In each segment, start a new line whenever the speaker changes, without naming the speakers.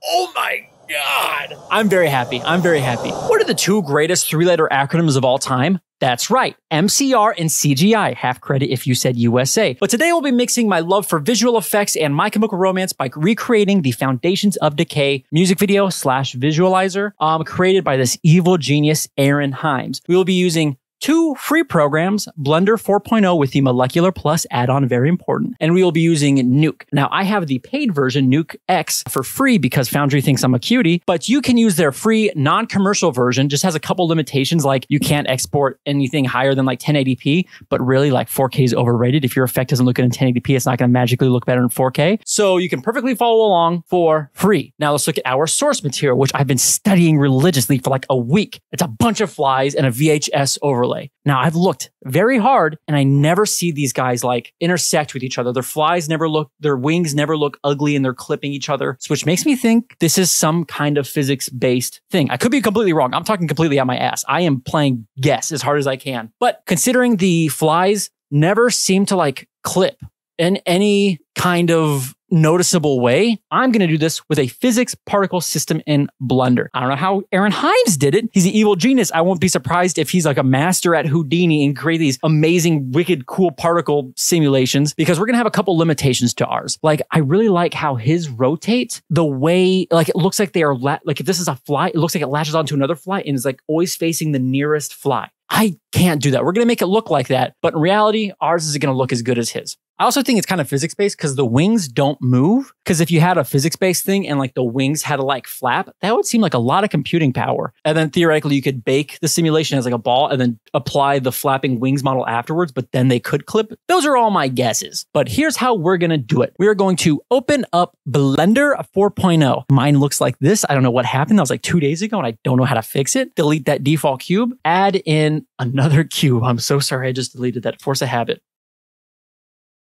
Oh my God. I'm very happy. I'm very happy. What are the two greatest three-letter acronyms of all time? That's right, MCR and CGI. Half credit if you said USA. But today we'll be mixing my love for visual effects and My Chemical Romance by recreating the foundations of Decay music video / visualizer created by this evil genius, Aaron Hymes. We will be using two free programs, Blender 4.0 with the Molecular Plus add-on, very important, and we will be using Nuke. Now, I have the paid version, Nuke X, for free because Foundry thinks I'm a cutie, but you can use their free non-commercial version, just has a couple limitations, like you can't export anything higher than like 1080p, but really like 4K is overrated. If your effect doesn't look good in 1080p, it's not going to magically look better in 4K. So you can perfectly follow along for free. Now let's look at our source material, which I've been studying religiously for like a week. It's a bunch of flies and a VHS overlay. Now, I've looked very hard and I never see these guys like intersect with each other. Their flies never look, their wings never look ugly and they're clipping each other, which makes me think this is some kind of physics-based thing. I could be completely wrong. I'm talking completely out my ass. I am playing guess as hard as I can. But considering the flies never seem to like clip in any kind of noticeable way, I'm going to do this with a physics particle system in Blender. I don't know how Aaron Hymes did it. He's an evil genius. I won't be surprised if he's like a master at Houdini and create these amazing, wicked, cool particle simulations, because we're going to have a couple limitations to ours. Like, I really like how his rotates the way, like it looks like they are, like if this is a fly, it looks like it latches onto another fly and is like always facing the nearest fly. I can't do that. We're going to make it look like that. But in reality, ours is going to look as good as his. I also think it's kind of physics-based because the wings don't move. Because if you had a physics-based thing and like the wings had to like flap, that would seem like a lot of computing power. And then theoretically, you could bake the simulation as like a ball and then apply the flapping wings model afterwards, but then they could clip. Those are all my guesses. But here's how we're going to do it. We are going to open up Blender 4.0. Mine looks like this. I don't know what happened. That was like 2 days ago and I don't know how to fix it. Delete that default cube. Add in another cube. I'm so sorry. I just deleted that. Force a habit.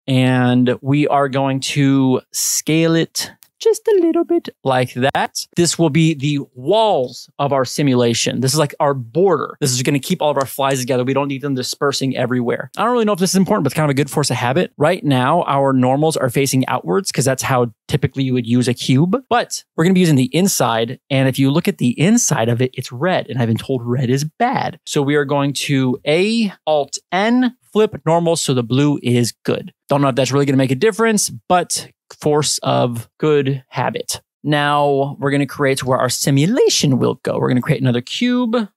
And we are going to scale it just a little bit like that. This will be the walls of our simulation. This is like our border. This is going to keep all of our flies together. We don't need them dispersing everywhere. I don't really know if this is important, but it's kind of a good force of habit. Right now, our normals are facing outwards because that's how typically you would use a cube. But we're going to be using the inside. And if you look at the inside of it, it's red. And I've been told red is bad. So we are going to Alt-N, flip normal, so the blue is good. Don't know if that's really going to make a difference, but force of good habit. Now we're going to create where our simulation will go. We're going to create another cube,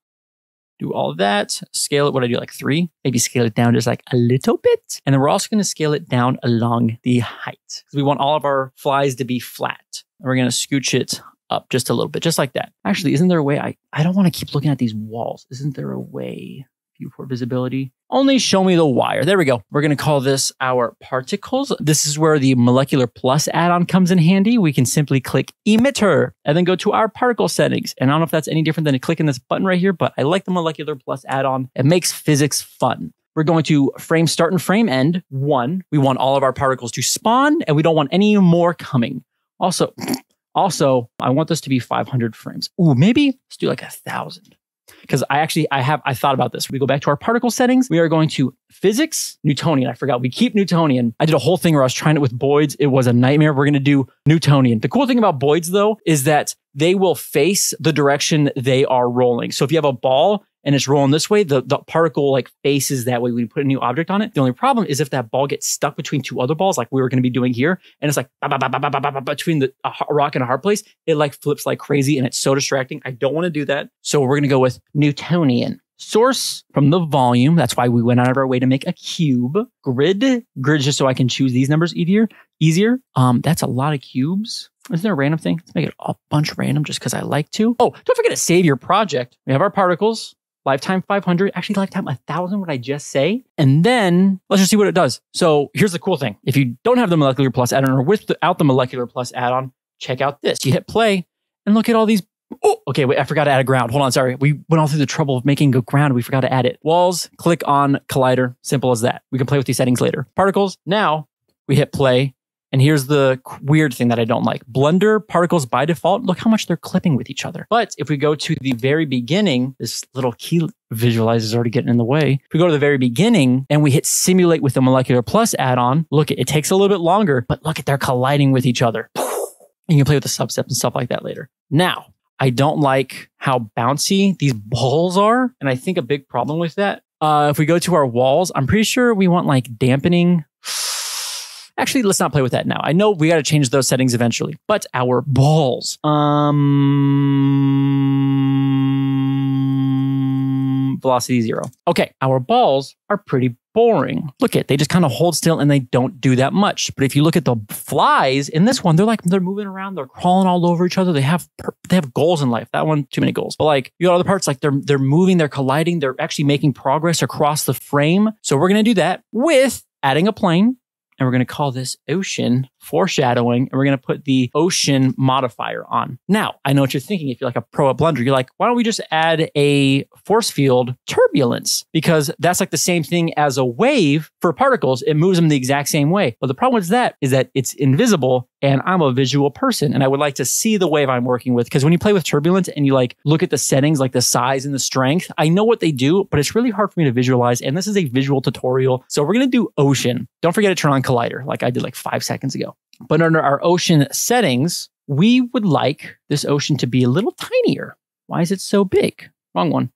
do all of that, scale it. What do I do, like 3? Maybe scale it down just like a little bit. And then we're also going to scale it down along the height because we want all of our flies to be flat. And we're going to scooch it up just a little bit, just like that. Actually, isn't there a way? I don't want to keep looking at these walls. Isn't there a way? View for visibility. Only show me the wire. There we go. We're going to call this our particles. This is where the Molecular Plus add-on comes in handy. We can simply click emitter and then go to our particle settings. And I don't know if that's any different than clicking this button right here, but I like the Molecular Plus add-on. It makes physics fun. We're going to frame start and frame end 1. We want all of our particles to spawn and we don't want any more coming. Also, I want this to be 500 frames. Ooh, maybe let's do like 1,000. Because I thought about this. We go back to our particle settings. We are going to physics, Newtonian. I forgot. We keep Newtonian. I did a whole thing where I was trying it with Boids. It was a nightmare. We're going to do Newtonian. The cool thing about Boids, though, is that they will face the direction they are rolling. So if you have a ball and it's rolling this way, the particle like faces that way when you put a new object on it. The only problem is if that ball gets stuck between two other balls, like we were going to be doing here, and it's like between the rock and a hard place, it like flips like crazy and it's so distracting. I don't want to do that. So we're going to go with Newtonian. Source from the volume. That's why we went out of our way to make a cube. Grid just so I can choose these numbers easier. That's a lot of cubes. Isn't there a random thing? Let's make it a bunch random just because I like to. Oh, don't forget to save your project. We have our particles. Lifetime 500, actually lifetime 1,000, what I just say? And then let's just see what it does. So here's the cool thing. If you don't have the Molecular Plus add-on or without the Molecular Plus add-on, check out this. You hit play and look at all these. Oh, okay, wait, I forgot to add a ground. Hold on, sorry. We went all through the trouble of making a ground. We forgot to add it. Walls, click on collider. Simple as that. We can play with these settings later. Particles, now we hit play. And here's the weird thing that I don't like. Blender particles by default, look how much they're clipping with each other. But if we go to the very beginning, this little key visualizer is already getting in the way. If we go to the very beginning and we hit simulate with the Molecular Plus add-on, look, it takes a little bit longer, but look at they're colliding with each other. You can play with the substeps and stuff like that later. Now, I don't like how bouncy these balls are. And I think a big problem with that, if we go to our walls, I'm pretty sure we want like dampening. Actually, let's not play with that now. I know we got to change those settings eventually, but our balls, velocity 0. Okay, our balls are pretty boring. Look at, they just kind of hold still and they don't do that much. But if you look at the flies in this one, they're moving around, they're crawling all over each other. They have goals in life. That one, too many goals. But like you got other parts, like they're moving, they're colliding, they're actually making progress across the frame. So we're gonna do that with adding a plane. And we're going to call this ocean foreshadowing. And we're going to put the ocean modifier on. Now, I know what you're thinking. If you're like a pro at Blender, you're like, why don't we just add a force field turbulence? Because that's like the same thing as a wave for particles. It moves them the exact same way. But the problem with that is that it's invisible and I'm a visual person and I would like to see the wave I'm working with. Because when you play with turbulence and you like look at the settings, like the size and the strength, I know what they do, but it's really hard for me to visualize. And this is a visual tutorial. So we're going to do ocean. Don't forget to turn on collider like I did like 5 seconds ago. But under our ocean settings, we would like this ocean to be a little tinier. Why is it so big? Wrong one.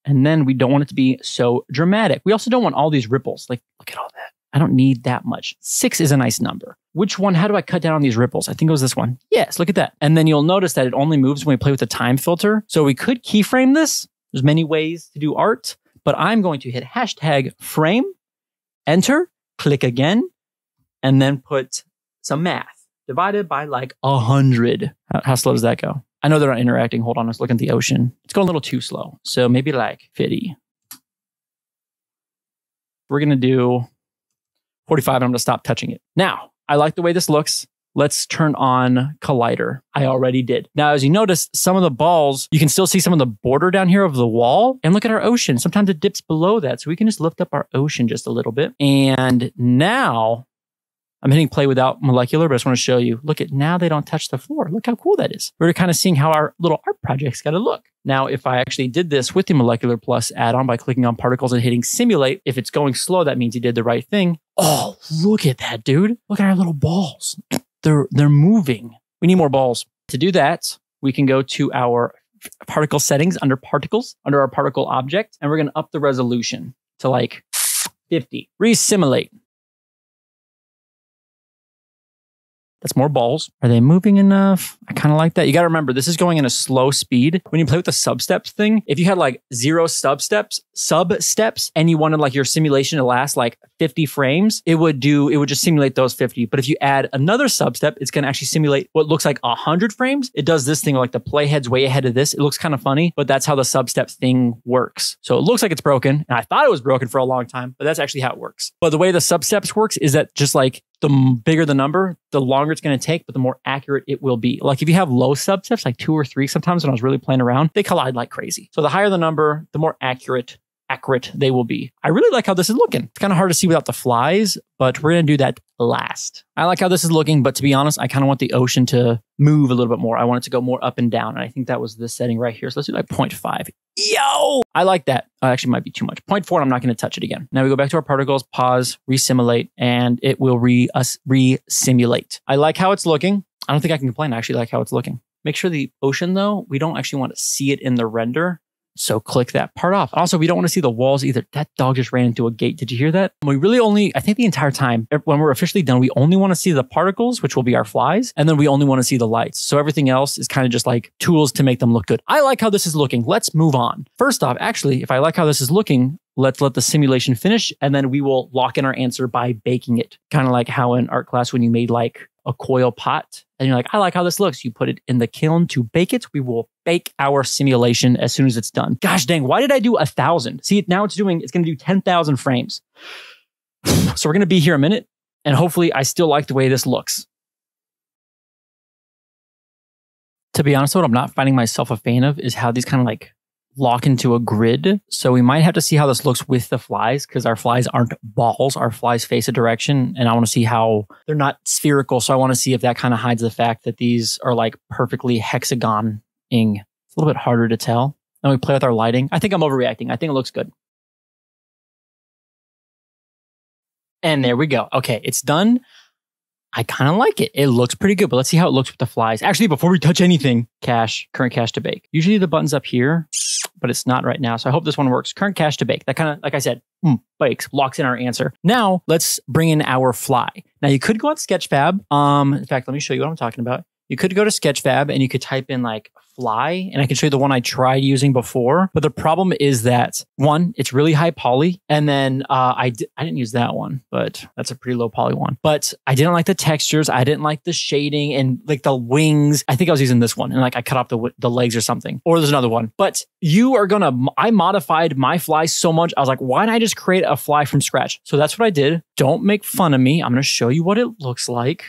And then we don't want it to be so dramatic. We also don't want all these ripples. Like, look at all that. I don't need that much. 6 is a nice number. Which one? How do I cut down on these ripples? I think it was this one. Yes, look at that. And then you'll notice that it only moves when we play with the time filter. So we could keyframe this. There's many ways to do art, but I'm going to hit hashtag frame, enter, click again, and then put some math divided by like 100. How slow does that go? I know they're not interacting. Hold on, let's look at the ocean. It's going a little too slow. So maybe like 50. We're going to do 45 and I'm going to stop touching it. Now, I like the way this looks. Let's turn on collider. I already did. Now, as you notice, some of the balls, you can still see some of the border down here of the wall. And look at our ocean. Sometimes it dips below that. So we can just lift up our ocean just a little bit. And now I'm hitting play without molecular, but I just want to show you. Look at, now they don't touch the floor. Look how cool that is. We're kind of seeing how our little art project's got to look. Now, if I actually did this with the molecular plus add-on by clicking on particles and hitting simulate, if it's going slow, that means you did the right thing. Oh, look at that, dude. Look at our little balls. They're moving. We need more balls. To do that, we can go to our particle settings under particles, under our particle object, and we're going to up the resolution to like 50. Resimulate. That's more balls. Are they moving enough? I kind of like that. You got to remember, this is going in a slow speed. When you play with the substeps thing, if you had like 0 substeps, and you wanted like your simulation to last like 50 frames, it would just simulate those 50. But if you add another substep, it's going to actually simulate what looks like 100 frames. It does this thing like the playhead's way ahead of this. It looks kind of funny, but that's how the substep thing works. So it looks like it's broken. And I thought it was broken for a long time, but that's actually how it works. But the way the substeps works is that just like the bigger the number, the longer it's going to take, but the more accurate it will be. Like if you have low substeps, like 2 or 3, sometimes when I was really playing around, they collide like crazy. So the higher the number, the more accurate they will be. I really like how this is looking. It's kind of hard to see without the flies, but we're going to do that last. I like how this is looking, but to be honest, I kind of want the ocean to move a little bit more. I want it to go more up and down. And I think that was this setting right here. So let's do like 0.5. Yo! I like that. Actually might be too much. 0.4, I'm not going to touch it again. Now we go back to our particles, pause, resimulate, and it will re-simulate. I like how it's looking. I don't think I can complain. I actually like how it's looking. Make sure the ocean though, we don't actually want to see it in the render. So click that part off. Also, we don't want to see the walls either. That dog just ran into a gate. Did you hear that? We really only, I think the entire time, when we're officially done, we only want to see the particles, which will be our flies. And then we only want to see the lights. So everything else is kind of just like tools to make them look good. I like how this is looking. Let's move on. First off, actually, if I like how this is looking, let's let the simulation finish. And then we will lock in our answer by baking it. Kind of like how in art class, when you made like a coil pot and you're like, I like how this looks. You put it in the kiln to bake it. We will bake our simulation as soon as it's done. Gosh dang, why did I do 1,000? See, now it's going to do 10,000 frames. So we're going to be here a minute and hopefully I still like the way this looks. To be honest, what I'm not finding myself a fan of is how these kind of like lock into a grid. So we might have to see how this looks with the flies because our flies aren't balls. Our flies face a direction and I want to see how they're not spherical. So I want to see if that kind of hides the fact that these are like perfectly hexagon-ing. It's a little bit harder to tell. Then we play with our lighting. I think I'm overreacting. I think it looks good. And there we go. Okay, it's done. I kind of like it. It looks pretty good, but let's see how it looks with the flies. Actually, before we touch anything, current cache to bake. Usually the button's up here, but it's not right now. So I hope this one works. Current cache to bake. That kind of, like I said, bakes, locks in our answer. Now let's bring in our fly. Now you could go on Sketchfab. In fact, let me show you what I'm talking about. You could go to Sketchfab and you could type in like fly, and I can show you the one I tried using before. But the problem is that one, it's really high poly, and then I didn't use that one, but that's a pretty low poly one. But I didn't like the textures, I didn't like the shading, and like the wings. I think I was using this one, and like I cut off the legs or something. Or there's another one. But I modified my fly so much. I was like, why don't I just create a fly from scratch? So that's what I did. Don't make fun of me. I'm going to show you what it looks like.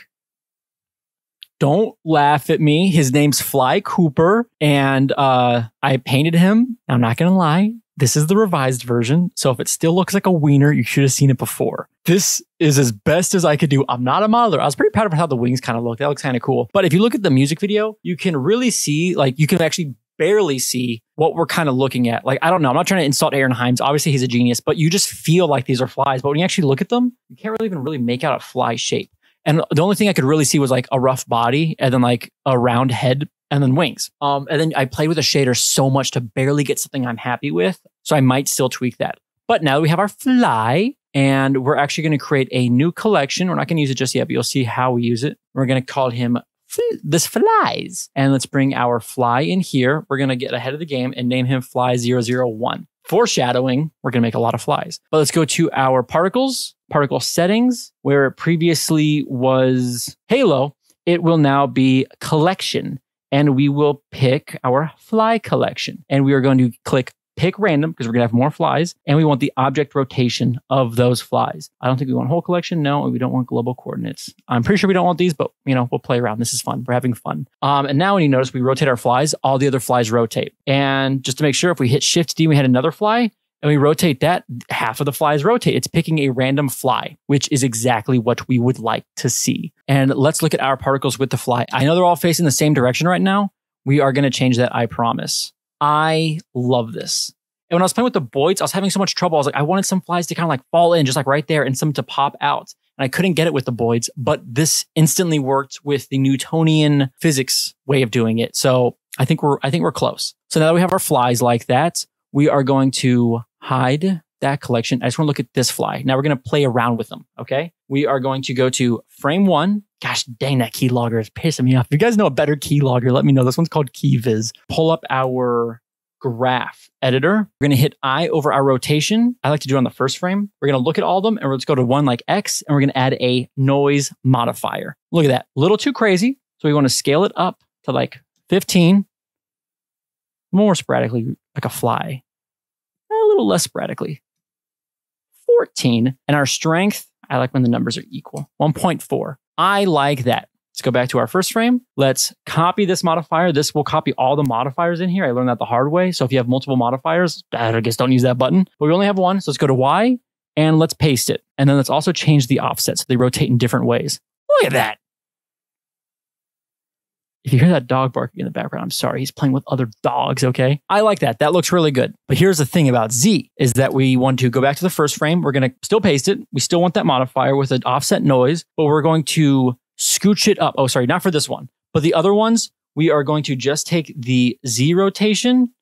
Don't laugh at me. His name's Fly Cooper, and I painted him. I'm not going to lie. This is the revised version. So if it still looks like a wiener, you should have seen it before. This is as best as I could do. I'm not a modeler. I was pretty proud of how the wings kind of look. That looks kind of cool. But if you look at the music video, you can really see, like, you can actually barely see what we're kind of looking at. Like, I don't know. I'm not trying to insult Aaron Hymes. Obviously, he's a genius, but you just feel like these are flies. But when you actually look at them, you can't really even make out a fly shape. And the only thing I could really see was like a rough body and then like a round head and then wings. And then I played with the shader so much to barely get something I'm happy with. So I might still tweak that. But now that we have our fly, and we're actually going to create a new collection. We're not going to use it just yet, but you'll see how we use it. We're going to call him this flies. And let's bring our fly in here. We're going to get ahead of the game and name him fly001. Foreshadowing, we're going to make a lot of flies. But let's go to our particles, particle settings, where it previously was halo. It will now be collection, and we will pick our fly collection. And we are going to click pick random because we're going to have more flies, and we want the object rotation of those flies. I don't think we want whole collection. No, we don't want global coordinates. I'm pretty sure we don't want these, but you know, we'll play around. This is fun. We're having fun. And now when you notice we rotate our flies, all the other flies rotate. And just to make sure, if we hit Shift D, we had another fly, and we rotate that, half of the flies rotate. It's picking a random fly, which is exactly what we would like to see. And let's look at our particles with the fly. I know they're all facing the same direction right now. We are going to change that, I promise. I love this. And when I was playing with the Buoyants, I was having so much trouble. I was like, I wanted some flies to kind of like fall in, just like right there, and some to pop out. And I couldn't get it with the Buoyants, but this instantly worked with the Newtonian physics way of doing it. So I think we're close. So now that we have our flies like that, we are going to hide that collection. I just want to look at this fly. Now we're going to play around with them. Okay. We are going to go to frame 1. Gosh dang, that keylogger is pissing me off. If you guys know a better keylogger, let me know. This one's called KeyViz. Pull up our graph editor. We're going to hit I over our rotation. I like to do it on the first frame. We're going to look at all of them, and let's go to one like X, and we're going to add a noise modifier. Look at that. A little too crazy. So we want to scale it up to like 15. More sporadically, like a fly. A little less sporadically. 14. And our strength, I like when the numbers are equal. 1.4. I like that. Let's go back to our first frame. Let's copy this modifier. This will copy all the modifiers in here. I learned that the hard way. So if you have multiple modifiers, I guess don't use that button. But we only have one. So let's go to Y and let's paste it. And then let's also change the offset so they rotate in different ways. Look at that. If you hear that dog barking in the background, I'm sorry. He's playing with other dogs, okay? I like that. That looks really good. But here's the thing about Z is that we want to go back to the first frame. We're going to still paste it. We still want that modifier with an offset noise, but we're going to scooch it up. Oh, sorry, not for this one. But the other ones, we are going to just take the Z rotation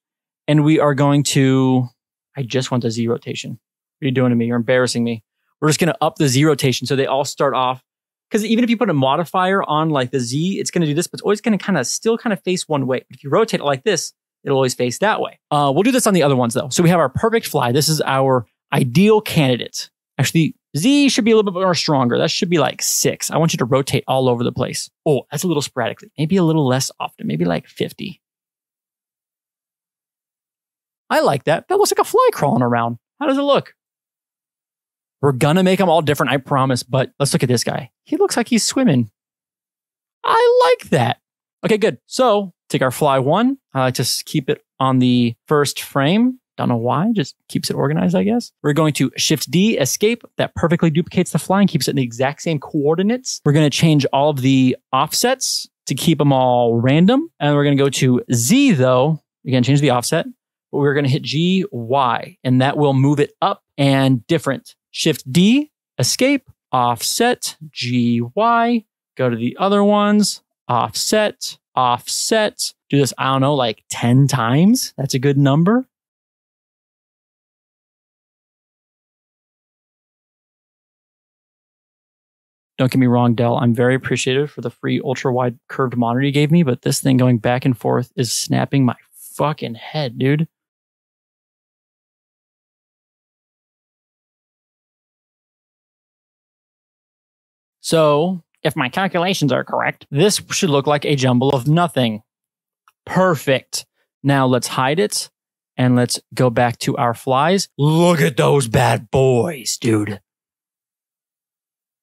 and we are going to... I just want the Z rotation. What are you doing to me? You're embarrassing me. We're just going to up the Z rotation so they all start off. Because even if you put a modifier on like the Z, it's going to do this, but it's always going to still face one way. But if you rotate it like this, it'll always face that way. We'll do this on the other ones though. So we have our perfect fly. This is our ideal candidate. Actually, Z should be a little bit more stronger. That should be like 6. I want you to rotate all over the place. Oh, that's a little sporadically. Maybe a little less often. Maybe like 50. I like that. That looks like a fly crawling around. How does it look? We're gonna make them all different, I promise. But let's look at this guy. He looks like he's swimming. I like that. Okay, good. So take our fly 1. I like to keep it on the first frame. Don't know why, just keeps it organized, I guess. We're going to Shift D, escape. That perfectly duplicates the fly and keeps it in the exact same coordinates. We're going to change all of the offsets to keep them all random. And we're going to go to Z though. Again, change the offset. But we're going to hit G, Y, and that will move it up and different. Shift D, escape, offset, G, Y. Go to the other ones, offset, offset. Do this, I don't know, like 10 times. That's a good number. Don't get me wrong, Dell. I'm very appreciative for the free ultra-wide curved monitor you gave me, but this thing going back and forth is snapping my fucking head, dude. So, if my calculations are correct, this should look like a jumble of nothing. Perfect. Now let's hide it and let's go back to our flies. Look at those bad boys, dude.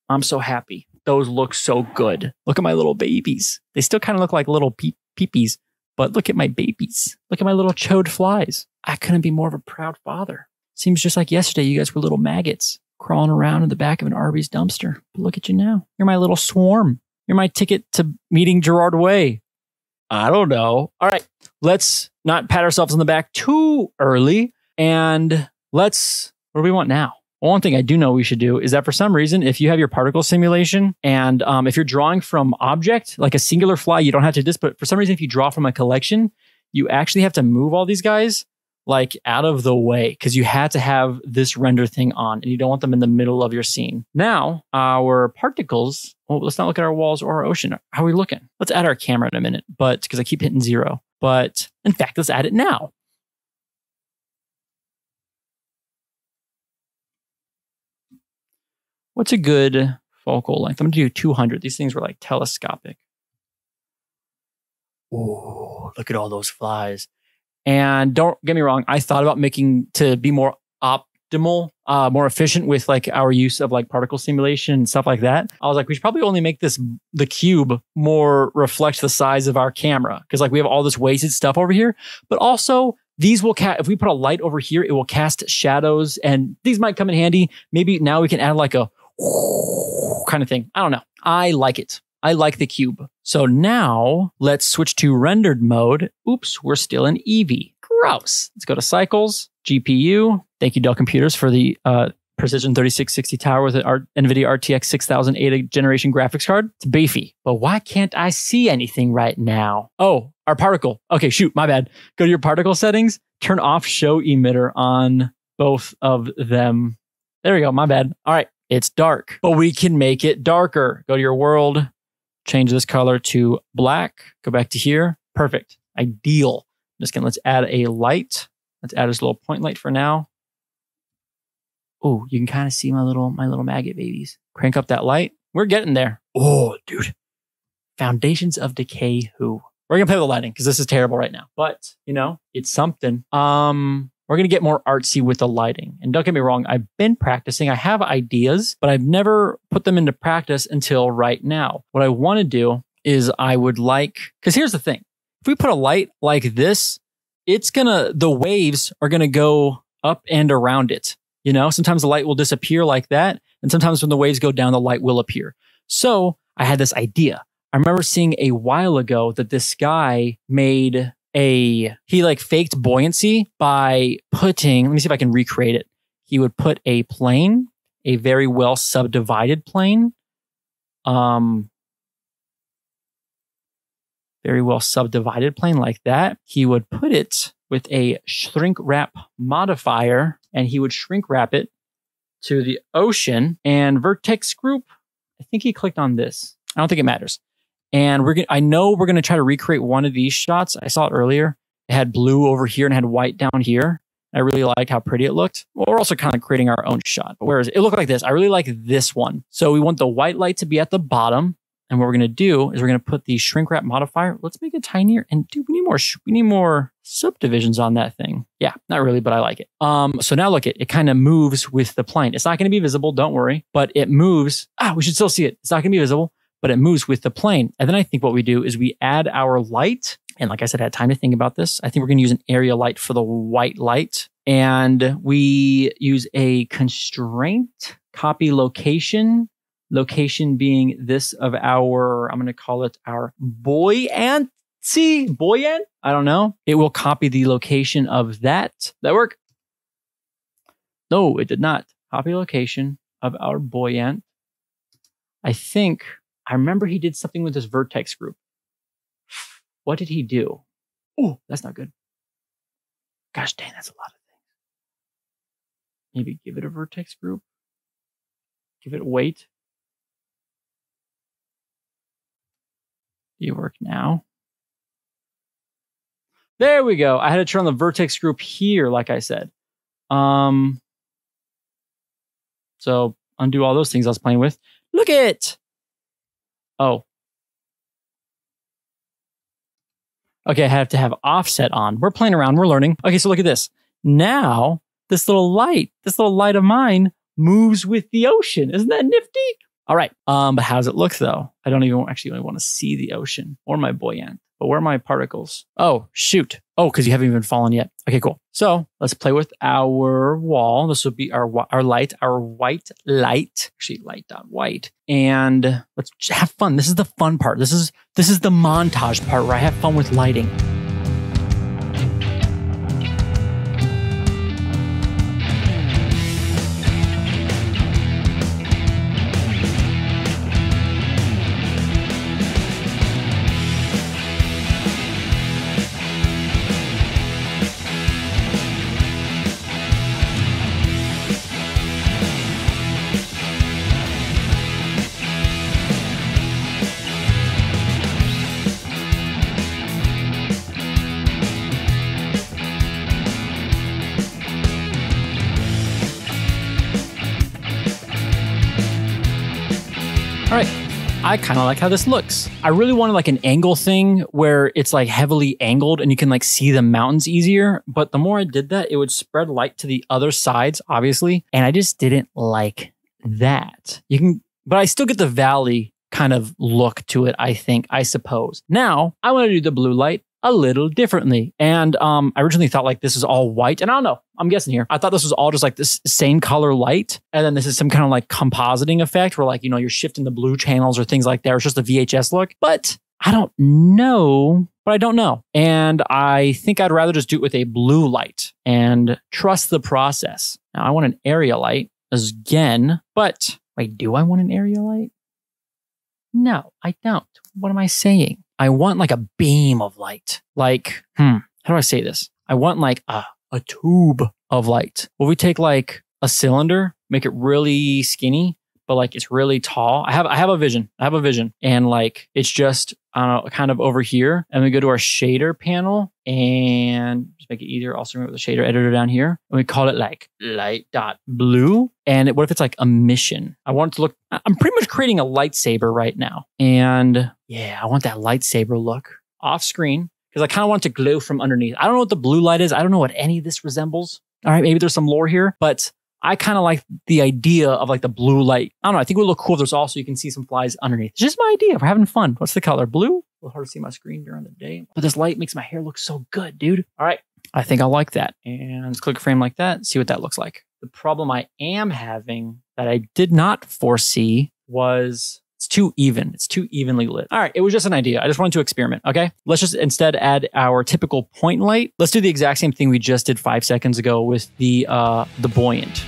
I'm so happy. Those look so good. Look at my little babies. They still kind of look like little peepees, but look at my babies. Look at my little chode flies. I couldn't be more of a proud father. Seems just like yesterday you guys were little maggots crawling around in the back of an Arby's dumpster. But look at you now. You're my little swarm. You're my ticket to meeting Gerard Way. I don't know. All right, let's not pat ourselves on the back too early. And let's, what do we want now? One thing I do know we should do is that for some reason, if you have your particle simulation and if you're drawing from object, like a singular fly, you don't have to do this, but for some reason, if you draw from a collection, you actually have to move all these guys like out of the way because you had to have this render thing on and you don't want them in the middle of your scene. Now, our particles, well, let's not look at our walls or our ocean. How are we looking? Let's add our camera in a minute, but because I keep hitting 0. But in fact, let's add it now. What's a good focal length? I'm going to do 200. These things were like telescopic. Oh, look at all those flies. And don't get me wrong, I thought about making to be more optimal, more efficient with like our use of like particle simulation and stuff like that. I was like, we should probably only make this, the cube, more reflect the size of our camera. Because like we have all this wasted stuff over here. But also, these will cast, if we put a light over here, it will cast shadows. And these might come in handy. Maybe now we can add like a kind of thing. I don't know. I like it. I like the cube. So now let's switch to rendered mode. Oops, we're still in Eevee. Gross. Let's go to cycles, GPU. Thank you, Dell Computers, for the Precision 3660 tower with an NVIDIA RTX 6008 generation graphics card. It's beefy. But why can't I see anything right now? Oh, our particle. Okay, shoot, my bad. Go to your particle settings, turn off show emitter on both of them. There we go, my bad. All right, it's dark, but we can make it darker. Go to your world, change this color to black, go back to here. Perfect, ideal. Just gonna, let's add a light. Let's add this little point light for now. Oh, you can kind of see my little maggot babies. Crank up that light. We're getting there. Oh, dude. Foundations of Decay who? We're going to play with the lighting because this is terrible right now. But, you know, it's something. We're going to get more artsy with the lighting. And don't get me wrong, I've been practicing. I have ideas, but I've never put them into practice until right now. What I want to do is I would like, because here's the thing. If we put a light like this, it's going to, the waves are going to go up and around it. You know, sometimes the light will disappear like that. And sometimes when the waves go down, the light will appear. So I had this idea. I remember seeing a while ago that this guy made he like faked buoyancy by putting, let me see if I can recreate it. He would put a plane, a very well subdivided plane. Very well subdivided plane like that. He would put it with a shrink wrap modifier, and he would shrink wrap it to the ocean and vertex group. I think he clicked on this. I don't think it matters. And I know we're going to try to recreate one of these shots. I saw it earlier. It had blue over here and had white down here. I really liked how pretty it looked. Well, we're also kind of creating our own shot. But where is it? It looked like this. I really like this one. So we want the white light to be at the bottom. And what we're going to do is we're going to put the shrink wrap modifier. Let's make it tinier. And dude, we need more subdivisions on that thing. Yeah, not really, but I like it. So now look, it kind of moves with the plane. It's not going to be visible. Don't worry. But it moves. We should still see it. It's not going to be visible, but it moves with the plane. And then I think what we do is we add our light. And like I said, I had time to think about this. I think we're going to use an area light for the white light. And we use a constraint, copy location. Location being this of our, I'm going to call it our buoyant. Buoyant? I don't know. It will copy the location of that. That work? No, it did not. Copy location of our buoyant. I think I remember he did something with this vertex group. What did he do? Oh, that's not good. Gosh dang, that's a lot of things. Maybe give it a vertex group. Give it weight. Do you work now? There we go. I had to turn on the vertex group here, like I said. So undo all those things I was playing with. Look at it. Oh. Okay, I have to have offset on. We're playing around. We're learning. Okay, so look at this. Now, this little light of mine moves with the ocean. Isn't that nifty? All right. But how does it look, though? I don't even actually want to see the ocean or my buoyant. But where are my particles? Oh, shoot. Oh, because you haven't even fallen yet. Okay, cool. So let's play with our wall. This will be our light, our white light. Actually, light.white. And let's have fun. This is the fun part. This is the montage part where I have fun with lighting. All right, I kind of like how this looks. I really wanted like an angle thing where it's like heavily angled and you can like see the mountains easier. But the more I did that, it would spread light to the other sides, obviously. And I just didn't like that. But I still get the valley kind of look to it, I suppose. Now, I want to do the blue light a little differently. And I originally thought like this is all white. And I don't know, I'm guessing here. I thought this was all just like this same color light. And then this is some kind of like compositing effect where like, you know, you're shifting the blue channels or things like that. It's just a VHS look. But I don't know. But I don't know. And I think I'd rather just do it with a blue light and trust the process. Now I want an area light again. But wait, do I want an area light? No, I don't. What am I saying? I want like a beam of light. Like, how do I say this? I want like a tube of light. Will we take like a cylinder, make it really skinny, but like it's really tall? I have a vision. And like it's just kind of over here. And we go to our shader panel and just make it easier. Also remember the shader editor down here. And we call it like light.blue. And what if it's like emission? I want it to look, I'm pretty much creating a lightsaber right now. And yeah, I want that lightsaber look off screen because I kind of want it to glow from underneath. I don't know what the blue light is. I don't know what any of this resembles. All right, maybe there's some lore here, but I kind of like the idea of like the blue light. I don't know. I think it would look cool if there's also, you can see some flies underneath. It's just my idea. We're having fun. What's the color? Blue? A little hard to see my screen during the day, but this light makes my hair look so good, dude. All right. I think I like that. And let's click a frame like that. See what that looks like. The problem I am having that I did not foresee was it's too even. It's too evenly lit. All right. It was just an idea. I just wanted to experiment. Okay. Let's just instead add our typical point light. Let's do the exact same thing we just did 5 seconds ago with the buoyant.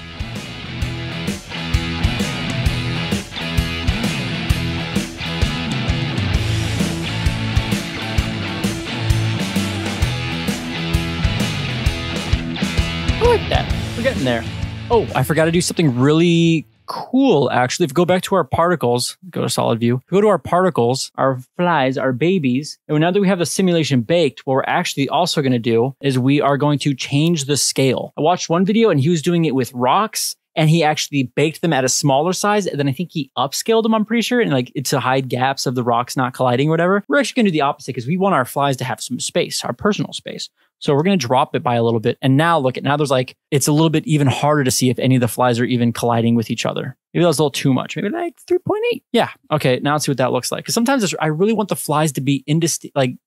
I like that. We're getting there. Oh, I forgot to do something really cool, actually. If we go back to our particles, go to solid view. If we go to our particles, our flies, our babies, and now that we have the simulation baked, what we're actually also going to do is we are going to change the scale. I watched one video and he was doing it with rocks and he actually baked them at a smaller size. And then I think he upscaled them, I'm pretty sure. And like to hide gaps of the rocks not colliding or whatever. We're actually going to do the opposite because we want our flies to have some space, our personal space. So we're going to drop it by a little bit. And now look at, now there's like, it's a little bit even harder to see if any of the flies are even colliding with each other. Maybe that was a little too much. Maybe like 3.8. Yeah. Okay. Now let's see what that looks like. Because sometimes I really want the flies to be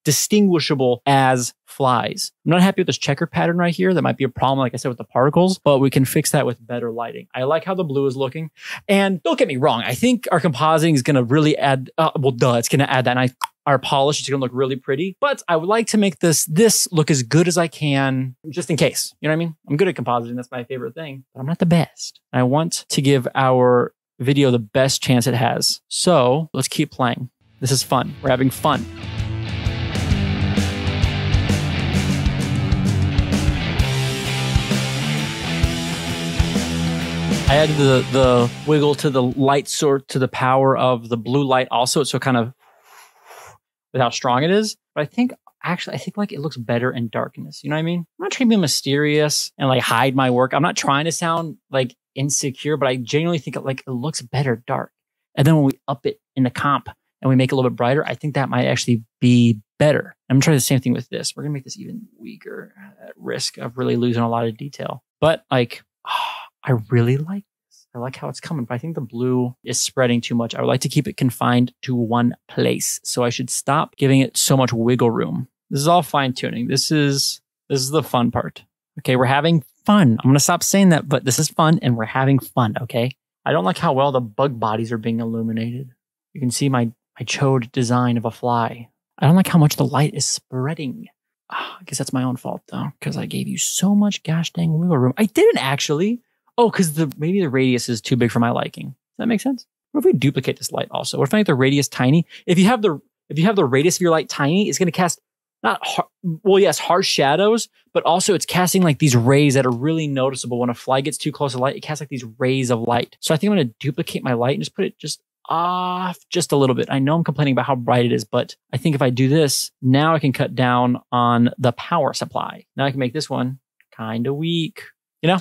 distinguishable as flies. I'm not happy with this checker pattern right here. That might be a problem, like I said, with the particles, but we can fix that with better lighting. I like how the blue is looking. And don't get me wrong. I think our compositing is going to really add, it's going to add that nice, our polish is going to look really pretty, but I would like to make this look as good as I can, just in case. You know what I mean? I'm good at compositing. That's my favorite thing, but I'm not the best. I want to give our video the best chance it has. So let's keep playing. This is fun. We're having fun. I added the wiggle to the light source, to the power of the blue light also. So kind of with how strong it is. But I think like it looks better in darkness. You know what I mean? I'm not trying to be mysterious and like hide my work. I'm not trying to sound like insecure, but I genuinely think it looks better dark. And then when we up it in the comp and we make it a little bit brighter, I think that might actually be better. I'm gonna try the same thing with this. We're gonna make this even weaker at risk of really losing a lot of detail. But like, I really like this. I like how it's coming, but I think the blue is spreading too much. I would like to keep it confined to one place. So I should stop giving it so much wiggle room. This is all fine tuning. This is the fun part. Okay, we're having fun. I'm going to stop saying that, but this is fun and we're having fun, okay? I don't like how well the bug bodies are being illuminated. You can see my chode design of a fly. I don't like how much the light is spreading. I guess that's my own fault though, because I gave you so much gosh dang wiggle room. I didn't actually. Oh, because maybe the radius is too big for my liking. Does that make sense? What if we duplicate this light also? What if I make the radius tiny? If you have the radius of your light tiny, it's going to cast harsh shadows, but also it's casting like these rays that are really noticeable. When a fly gets too close to light, it casts like these rays of light. So I think I'm going to duplicate my light and just put it just off just a little bit. I know I'm complaining about how bright it is, but I think if I do this, now I can cut down on the power supply. Now I can make this one kind of weak, you know?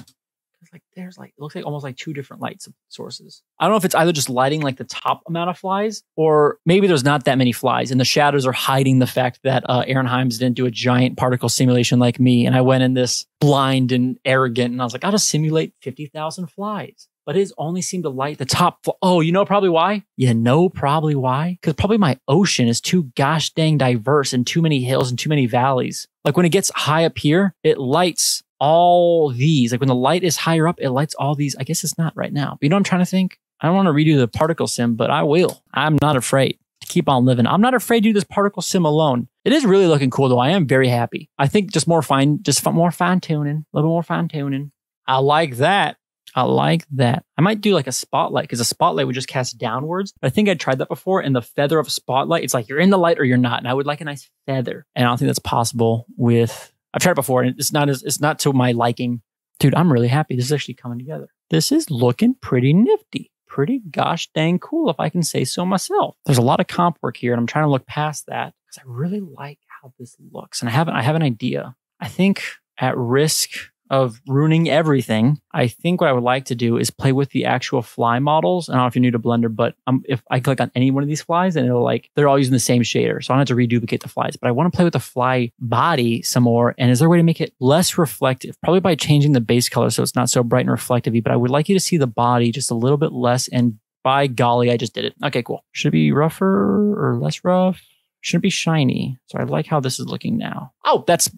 It looks like almost like two different light sources. I don't know if it's either just lighting like the top amount of flies, or maybe there's not that many flies and the shadows are hiding the fact that Aaron Hymes didn't do a giant particle simulation like me. And I went in this blind and arrogant and I was like, I'll just simulate 50,000 flies. But it only seemed to light the top. Oh, you know probably why? You know probably why? Because probably my ocean is too gosh dang diverse and too many hills and too many valleys. Like when it gets high up here, it lights all these. Like when the light is higher up, it lights all these. I guess it's not right now. But you know what I'm trying to think? I don't want to redo the particle sim, but I will. I'm not afraid to keep on living. I'm not afraid to do this particle sim alone. It is really looking cool though. I am very happy. I think just more fine tuning, a little more fine tuning. I like that. I like that. I might do like a spotlight because a spotlight would just cast downwards. I think I tried that before, and the feather of a spotlight, it's like you're in the light or you're not. And I would like a nice feather. And I don't think that's possible with, I've tried it before and it's not to my liking. Dude, I'm really happy. This is actually coming together. This is looking pretty nifty. Pretty gosh dang cool if I can say so myself. There's a lot of comp work here and I'm trying to look past that because I really like how this looks. And I have an idea. I think at risk of ruining everything, I think what I would like to do is play with the actual fly models. I don't know if you're new to Blender, but if I click on any one of these flies, and it'll like, they're all using the same shader. So I don't have to reduplicate the flies, but I want to play with the fly body some more. And is there a way to make it less reflective? Probably by changing the base color so it's not so bright and reflective-y, but I would like you to see the body just a little bit less. And by golly, I just did it. Okay, cool. Should it be rougher or less rough? Shouldn't be shiny. So I like how this is looking now. Oh, that's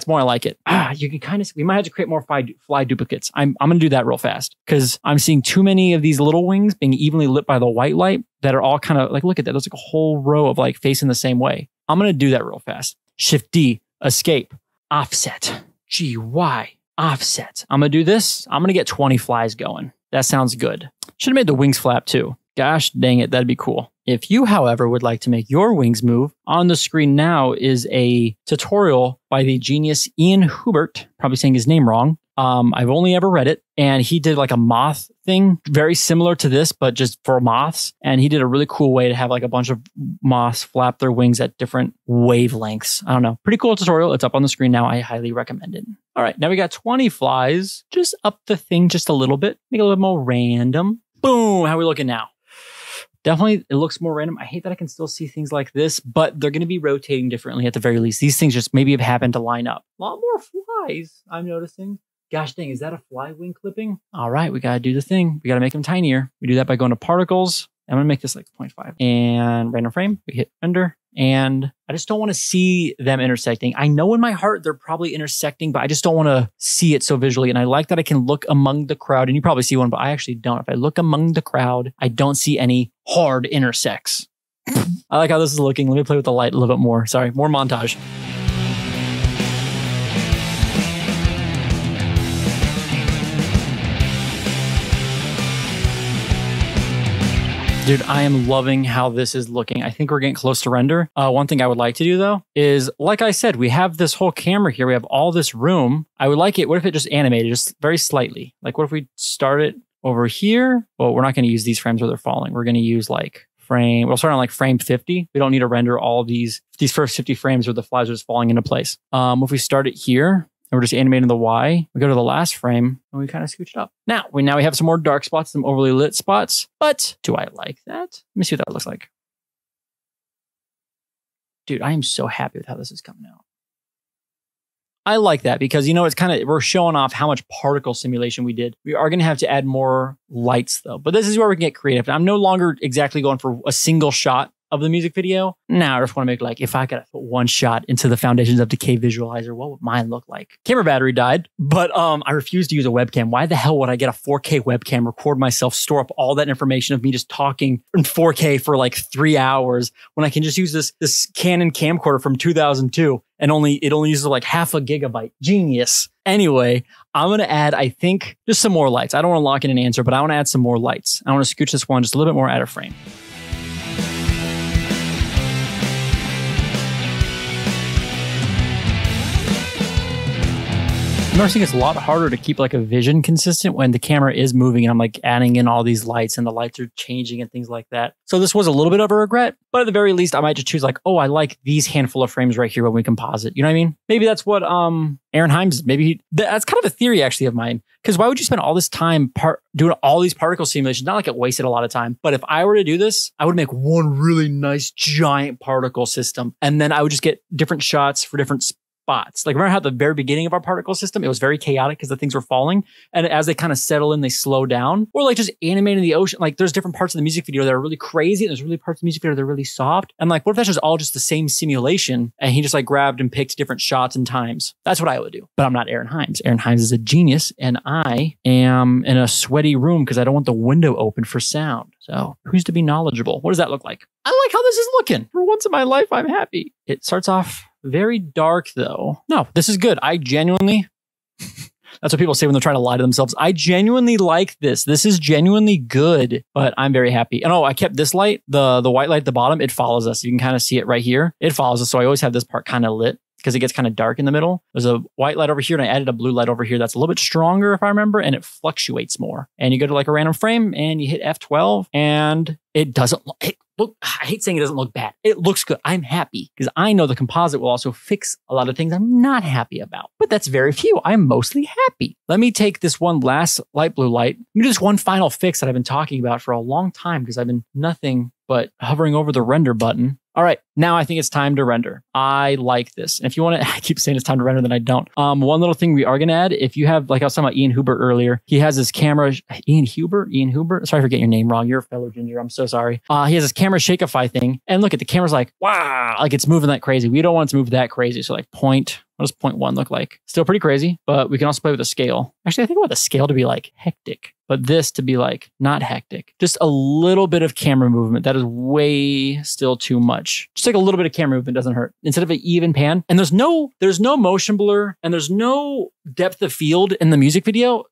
more like it. You can kind of, we might have to create more fly duplicates. I'm going to do that real fast because I'm seeing too many of these little wings being evenly lit by the white light that are all kind of like, look at that. There's like a whole row of like facing the same way. I'm going to do that real fast. Shift D, escape, offset, GY, offset. I'm going to do this. I'm going to get 20 flies going. That sounds good. Should have made the wings flap too. Gosh dang it, that'd be cool. If you, however, would like to make your wings move, on the screen now is a tutorial by the genius Ian Hubert, probably saying his name wrong. I've only ever read it, and he did like a moth thing, very similar to this, but just for moths. And he did a really cool way to have like a bunch of moths flap their wings at different wavelengths. I don't know. Pretty cool tutorial. It's up on the screen now. I highly recommend it. All right, now we got 20 flies. Just up the thing just a little bit. Make it a little more random. Boom. How are we looking now? Definitely, it looks more random. I hate that I can still see things like this, but they're going to be rotating differently at the very least. These things just maybe have happened to line up. A lot more flies, I'm noticing. Gosh dang, is that a fly wing clipping? All right, we got to do the thing. We got to make them tinier. We do that by going to particles. I'm going to make this like 0.5. And random frame, we hit render. And I just don't want to see them intersecting. I know in my heart they're probably intersecting, but I just don't want to see it so visually. And I like that I can look among the crowd, and you probably see one, but I actually don't. If I look among the crowd, I don't see any hard intersects. I like how this is looking. Let me play with the light a little bit more. Sorry, more montage. Dude, I am loving how this is looking. I think we're getting close to render. One thing I would like to do though is, like I said, we have this whole camera here. We have all this room. I would like it. What if it just animated just very slightly? Like what if we start it over here? Well, we're not going to use these frames where they're falling. We're going to use like we'll start on like frame 50. We don't need to render all these first 50 frames where the flies are just falling into place. If we start it here, and we're just animating the Y. We go to the last frame and we kind of scooch it up. Now we have some more dark spots, some overly lit spots, but do I like that? Let me see what that looks like. Dude, I am so happy with how this is coming out. I like that because, you know, it's kind of, we're showing off how much particle simulation we did. We are going to have to add more lights though, but this is where we can get creative. I'm no longer exactly going for a single shot of the music video. Now I just want to make like, if I could put one shot into the foundations of Decay visualizer, what would mine look like? Camera battery died, but I refuse to use a webcam. Why the hell would I get a 4K webcam, record myself, store up all that information of me just talking in 4K for like 3 hours when I can just use this Canon camcorder from 2002 and it only uses like half a gigabyte. Genius. Anyway, I'm going to add, I think, just some more lights. I don't want to lock in an answer, but I want to add some more lights. I want to scooch this one just a little bit more out of frame. I'm noticing it's a lot harder to keep like a vision consistent when the camera is moving and I'm like adding in all these lights and the lights are changing and things like that. So this was a little bit of a regret, but at the very least, I might just choose like, oh, I like these handful of frames right here when we composite. You know what I mean? Maybe that's what Aaron Hymes, that's kind of a theory actually of mine. Because why would you spend all this time doing all these particle simulations? Not like it wasted a lot of time, but if I were to do this, I would make one really nice giant particle system. And then I would just get different shots for different spots. Like remember how at the very beginning of our particle system, it was very chaotic because the things were falling. And as they kind of settle in, they slow down. Or like just animating the ocean. Like there's different parts of the music video that are really crazy. And there's really parts of the music video that are really soft. And like, what if that's just all just the same simulation? And he just like grabbed and picked different shots and times. That's what I would do. But I'm not Aaron Hymes. Aaron Hymes is a genius. And I am in a sweaty room because I don't want the window open for sound. So who's to be knowledgeable? What does that look like? I like how this is looking. For once in my life, I'm happy. It starts off very dark though. No, this is good. I genuinely, that's what people say when they're trying to lie to themselves. I genuinely like this. This is genuinely good, but I'm very happy. And oh, I kept this light, the white light at the bottom. It follows us. You can kind of see it right here. It follows us. So I always have this part kind of lit because it gets kind of dark in the middle. There's a white light over here and I added a blue light over here that's a little bit stronger if I remember, and it fluctuates more. And you go to like a random frame and you hit F12 and it doesn't look, I hate saying it doesn't look bad. It looks good. I'm happy because I know the composite will also fix a lot of things I'm not happy about, but that's very few. I'm mostly happy. Let me take this one last light blue light. Let me do this one final fix that I've been talking about for a long time because I've been nothing but hovering over the render button. All right, now I think it's time to render. I like this. And if you want to, I keep saying it's time to render, then I don't. One little thing we are going to add, if you have, like I was talking about Ian Hubert earlier, he has his camera, Ian Hubert? Sorry for getting your name wrong. You're a fellow ginger. I'm so sorry. He has this camera shakify thing. And look at the camera's like, wow, like it's moving that crazy. We don't want it to move that crazy. So like what does 0.1 look like? Still pretty crazy, but we can also play with the scale. Actually, I think I want the scale to be like hectic, but this to be like not hectic. Just a little bit of camera movement. That is way still too much. Just like a little bit of camera movement doesn't hurt. Instead of an even pan. And there's no motion blur and there's no depth of field in the music video.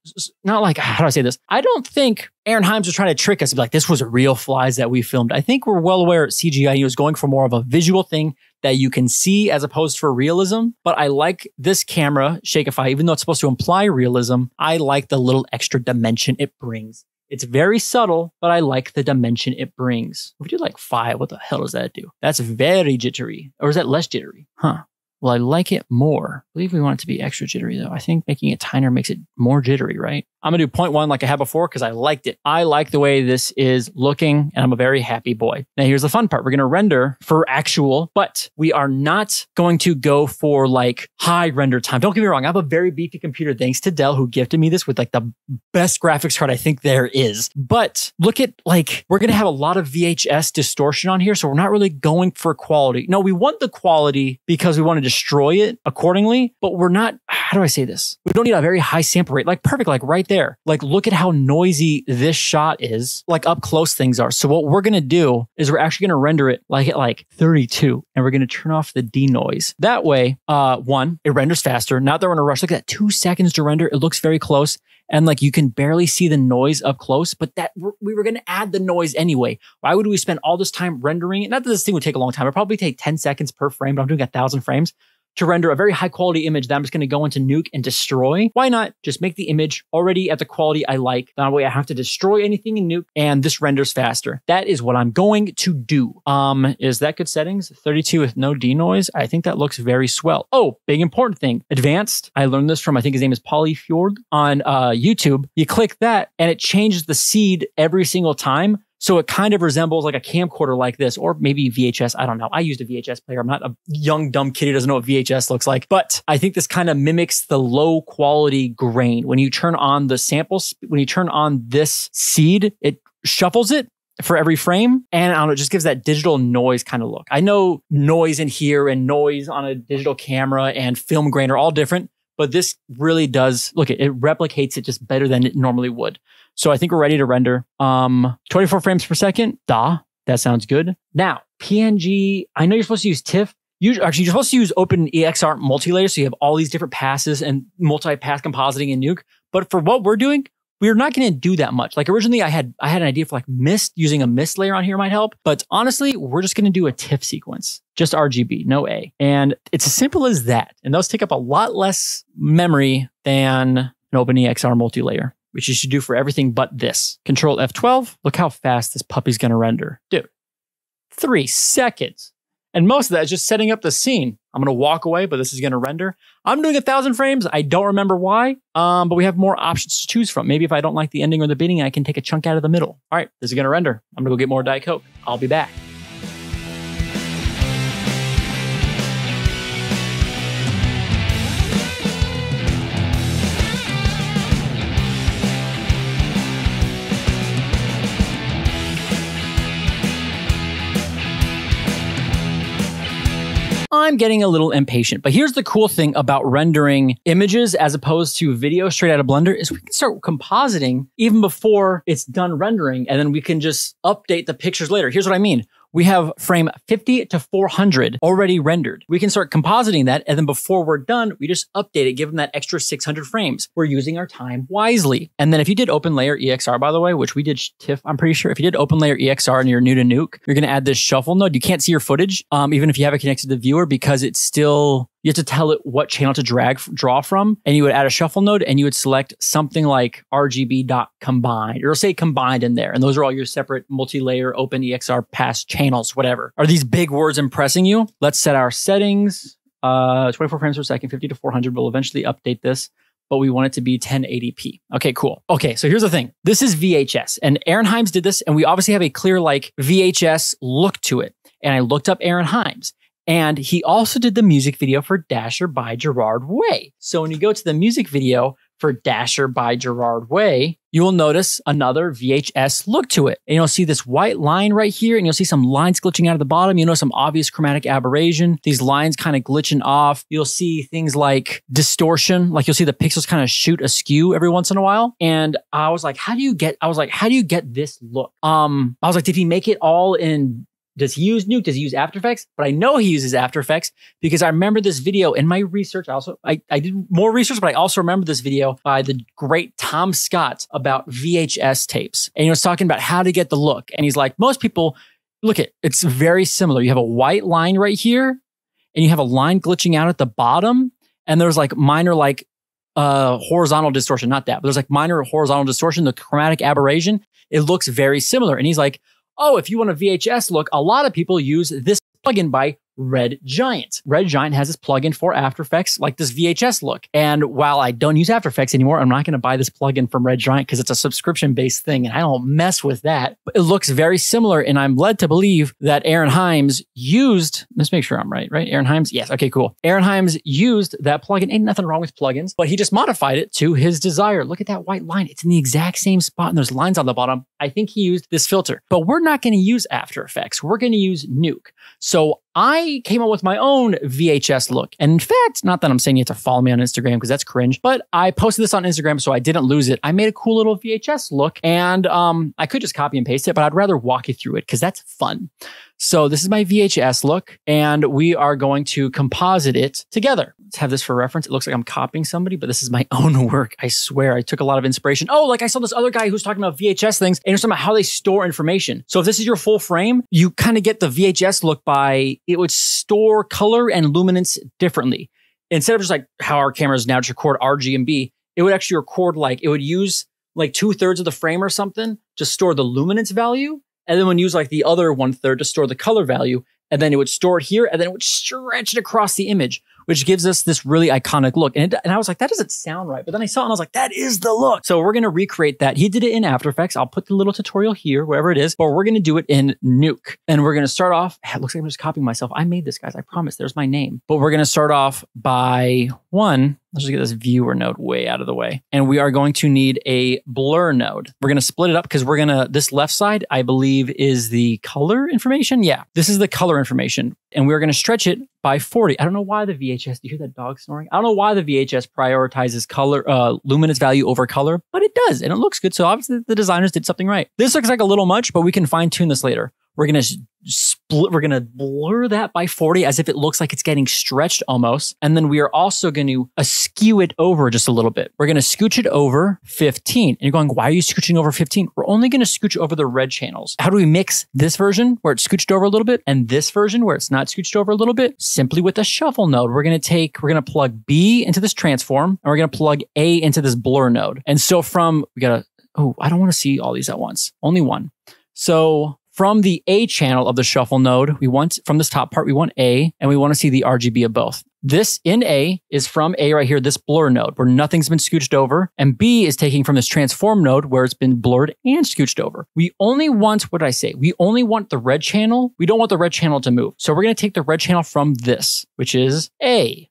Not like, how do I say this? I don't think Aaron Hymes was trying to trick us to be like, this was real flies that we filmed. I think we're well aware at CGI he was going for more of a visual thing that you can see as opposed to realism. But I like this camera shakify, even though it's supposed to imply realism. I like the little extra dimension it brings. It's very subtle, but I like the dimension it brings. If we do like 5, what the hell does that do? That's very jittery. Or is that less jittery? Huh. Well, I like it more. I believe we want it to be extra jittery though. I think making it tinier makes it more jittery, right? I'm gonna do 0.1 like I had before because I liked it. I like the way this is looking and I'm a very happy boy. Now here's the fun part. We're gonna render for actual, but we are not going to go for like high render time. Don't get me wrong. I have a very beefy computer thanks to Dell who gifted me this with like the best graphics card I think there is. But look at like, we're gonna have a lot of VHS distortion on here. So we're not really going for quality. No, we want the quality because we want to destroy it accordingly, but we're not, how do I say this? We don't need a very high sample rate, like perfect, like right there. Like look at how noisy this shot is, like up close things are. So what we're going to do is we're actually going to render it like at like 32 and we're going to turn off the denoise. That way, one, it renders faster. Not that we're in a rush. Look at that, 2 seconds to render. It looks very close. and like you can barely see the noise up close, but that we were going to add the noise anyway. Why would we spend all this time rendering it? Not that this thing would take a long time. It'd probably take 10 seconds per frame, but I'm doing 1,000 frames to render a very high quality image that I'm just going to go into Nuke and destroy. Why not just make the image already at the quality I like? That way I have to destroy anything in Nuke and this renders faster. That is what I'm going to do. Is that good settings? 32 with no denoise. I think that looks very swell. Oh, big important thing. Advanced. I learned this from, I think his name is Polyfjord on YouTube. You click that and it changes the seed every single time. So it kind of resembles like a camcorder like this, or maybe VHS. I don't know. I used a VHS player. I'm not a young, dumb kid who doesn't know what VHS looks like. But I think this kind of mimics the low quality grain. When you turn on the samples, when you turn on this seed, it shuffles it for every frame. And I don't know, it just gives that digital noise kind of look. I know noise in here and noise on a digital camera and film grain are all different, but this really does, look, it replicates it just better than it normally would. So I think we're ready to render. 24 frames per second. That sounds good. Now, PNG, I know you're supposed to use TIFF. Actually, you're supposed to use OpenEXR multilayer, so you have all these different passes and multi-pass compositing in Nuke. But for what we're doing, we're not going to do that much. Like originally I had an idea for like mist, using a mist layer on here might help. But honestly, we're just going to do a TIFF sequence. Just RGB, no A. And it's as simple as that. And those take up a lot less memory than an OpenEXR multilayer, which you should do for everything but this. Control F12. Look how fast this puppy's going to render. Dude, 3 seconds. And most of that is just setting up the scene. I'm going to walk away, but this is going to render. I'm doing 1,000 frames. I don't remember why, but we have more options to choose from. Maybe if I don't like the ending or the beginning, I can take a chunk out of the middle. All right, this is going to render. I'm going to go get more Diet Coke. I'll be back. I'm getting a little impatient, but here's the cool thing about rendering images as opposed to video straight out of Blender is we can start compositing even before it's done rendering, and then we can just update the pictures later. Here's what I mean. We have frame 50 to 400 already rendered. We can start compositing that, and then before we're done, we just update it, give them that extra 600 frames. We're using our time wisely. And then if you did OpenLayer EXR, by the way, which we did TIFF, I'm pretty sure. If you did OpenLayer EXR and you're new to Nuke, you're going to add this shuffle node. You can't see your footage, even if you have it connected to the viewer, because it's still, you have to tell it what channel to draw from. And you would add a shuffle node and you would select something like RGB.combined. It'll say combined in there. And those are all your separate multi-layer OpenEXR pass channels, whatever. Are these big words impressing you? Let's set our settings. 24 frames per second, 50 to 400. We'll eventually update this, but we want it to be 1080p. Okay, cool. Okay, so here's the thing. This is VHS, and Aaron Hymes did this, and we obviously have a clear like VHS look to it. And I looked up Aaron Hymes, and he also did the music video for Dasher by Gerard Way. So when you go to the music video for Dasher by Gerard Way, you will notice another VHS look to it. And you'll see this white line right here, and you'll see some lines glitching out of the bottom. You'll know some obvious chromatic aberration. These lines kind of glitching off. You'll see things like distortion, like you'll see the pixels kind of shoot askew every once in a while. And I was like, how do you get this look? I was like, did he make it all in, does he use Nuke? Does he use After Effects? But I know he uses After Effects because I remember this video in my research. I did more research, but I also remember this video by the great Tom Scott about VHS tapes. And he was talking about how to get the look. And he's like, most people, look at, it's very similar. You have a white line right here, and you have a line glitching out at the bottom. And there's like minor like horizontal distortion, not that, but there's like minor horizontal distortion, the chromatic aberration. It looks very similar. And he's like, oh, if you want a VHS look, a lot of people use this plugin by Red Giant. Red Giant has this plugin for After Effects, like this VHS look. And while I don't use After Effects anymore, I'm not going to buy this plugin from Red Giant because it's a subscription-based thing, and I don't mess with that. But it looks very similar, and I'm led to believe that Aaron Hymes used, let's make sure I'm right? Aaron Hymes? Yes, okay, cool. Aaron Hymes used that plugin. Ain't nothing wrong with plugins, but he just modified it to his desire. Look at that white line. It's in the exact same spot, and there's lines on the bottom. I think he used this filter, but we're not going to use After Effects. We're going to use Nuke. So I came up with my own VHS look. And in fact, not that I'm saying you have to follow me on Instagram because that's cringe, but I posted this on Instagram so I didn't lose it. I made a cool little VHS look, and I could just copy and paste it, but I'd rather walk you through it because that's fun. So this is my VHS look, and we are going to composite it together. Let's have this for reference. It looks like I'm copying somebody, but this is my own work. I swear I took a lot of inspiration. Oh, like I saw this other guy who's talking about VHS things, and he was talking about how they store information. So if this is your full frame, you kind of get the VHS look by, it would store color and luminance differently. Instead of just like how our cameras now just record RG and B, it would actually record like, it would use like 2/3 of the frame or something to store the luminance value. And then when use like the other 1/3 to store the color value. And then it would store it here, and then it would stretch it across the image, which gives us this really iconic look. And I was like, that doesn't sound right. But then I saw it and I was like, that is the look. So we're going to recreate that. He did it in After Effects. I'll put the little tutorial here, wherever it is, but we're going to do it in Nuke. And we're going to start off, it looks like I'm just copying myself. I made this, guys. I promise. There's my name. But we're going to start off by let's just get this viewer node way out of the way. And we are going to need a blur node. We're going to split it up because this left side, I believe, is the color information. Yeah, this is the color information. And we're going to stretch it by 40. I don't know why the VHS, do you hear that dog snoring? I don't know why the VHS prioritizes color, luminance value over color, but it does. And it looks good. So obviously the designers did something right. This looks like a little much, but we can fine tune this later. We're going to blur that by 40 as if it looks like it's getting stretched almost. And then we are also going to skew it over just a little bit. We're going to scooch it over 15. And you're going, why are you scooching over 15? We're only going to scooch over the red channels. How do we mix this version where it's scooched over a little bit and this version where it's not scooched over a little bit? Simply with a shuffle node. We're going to plug B into this transform, and we're going to plug A into this blur node. And so I don't want to see all these at once. Only one. So from the A channel of the shuffle node, from this top part, we want A, and we want to see the RGB of both. This in A is from A right here, this blur node, where nothing's been scooched over, and B is taking from this transform node where it's been blurred and scooched over. We only want, what did I say? We only want the red channel. We don't want the red channel to move. So we're going to take the red channel from this, which is A.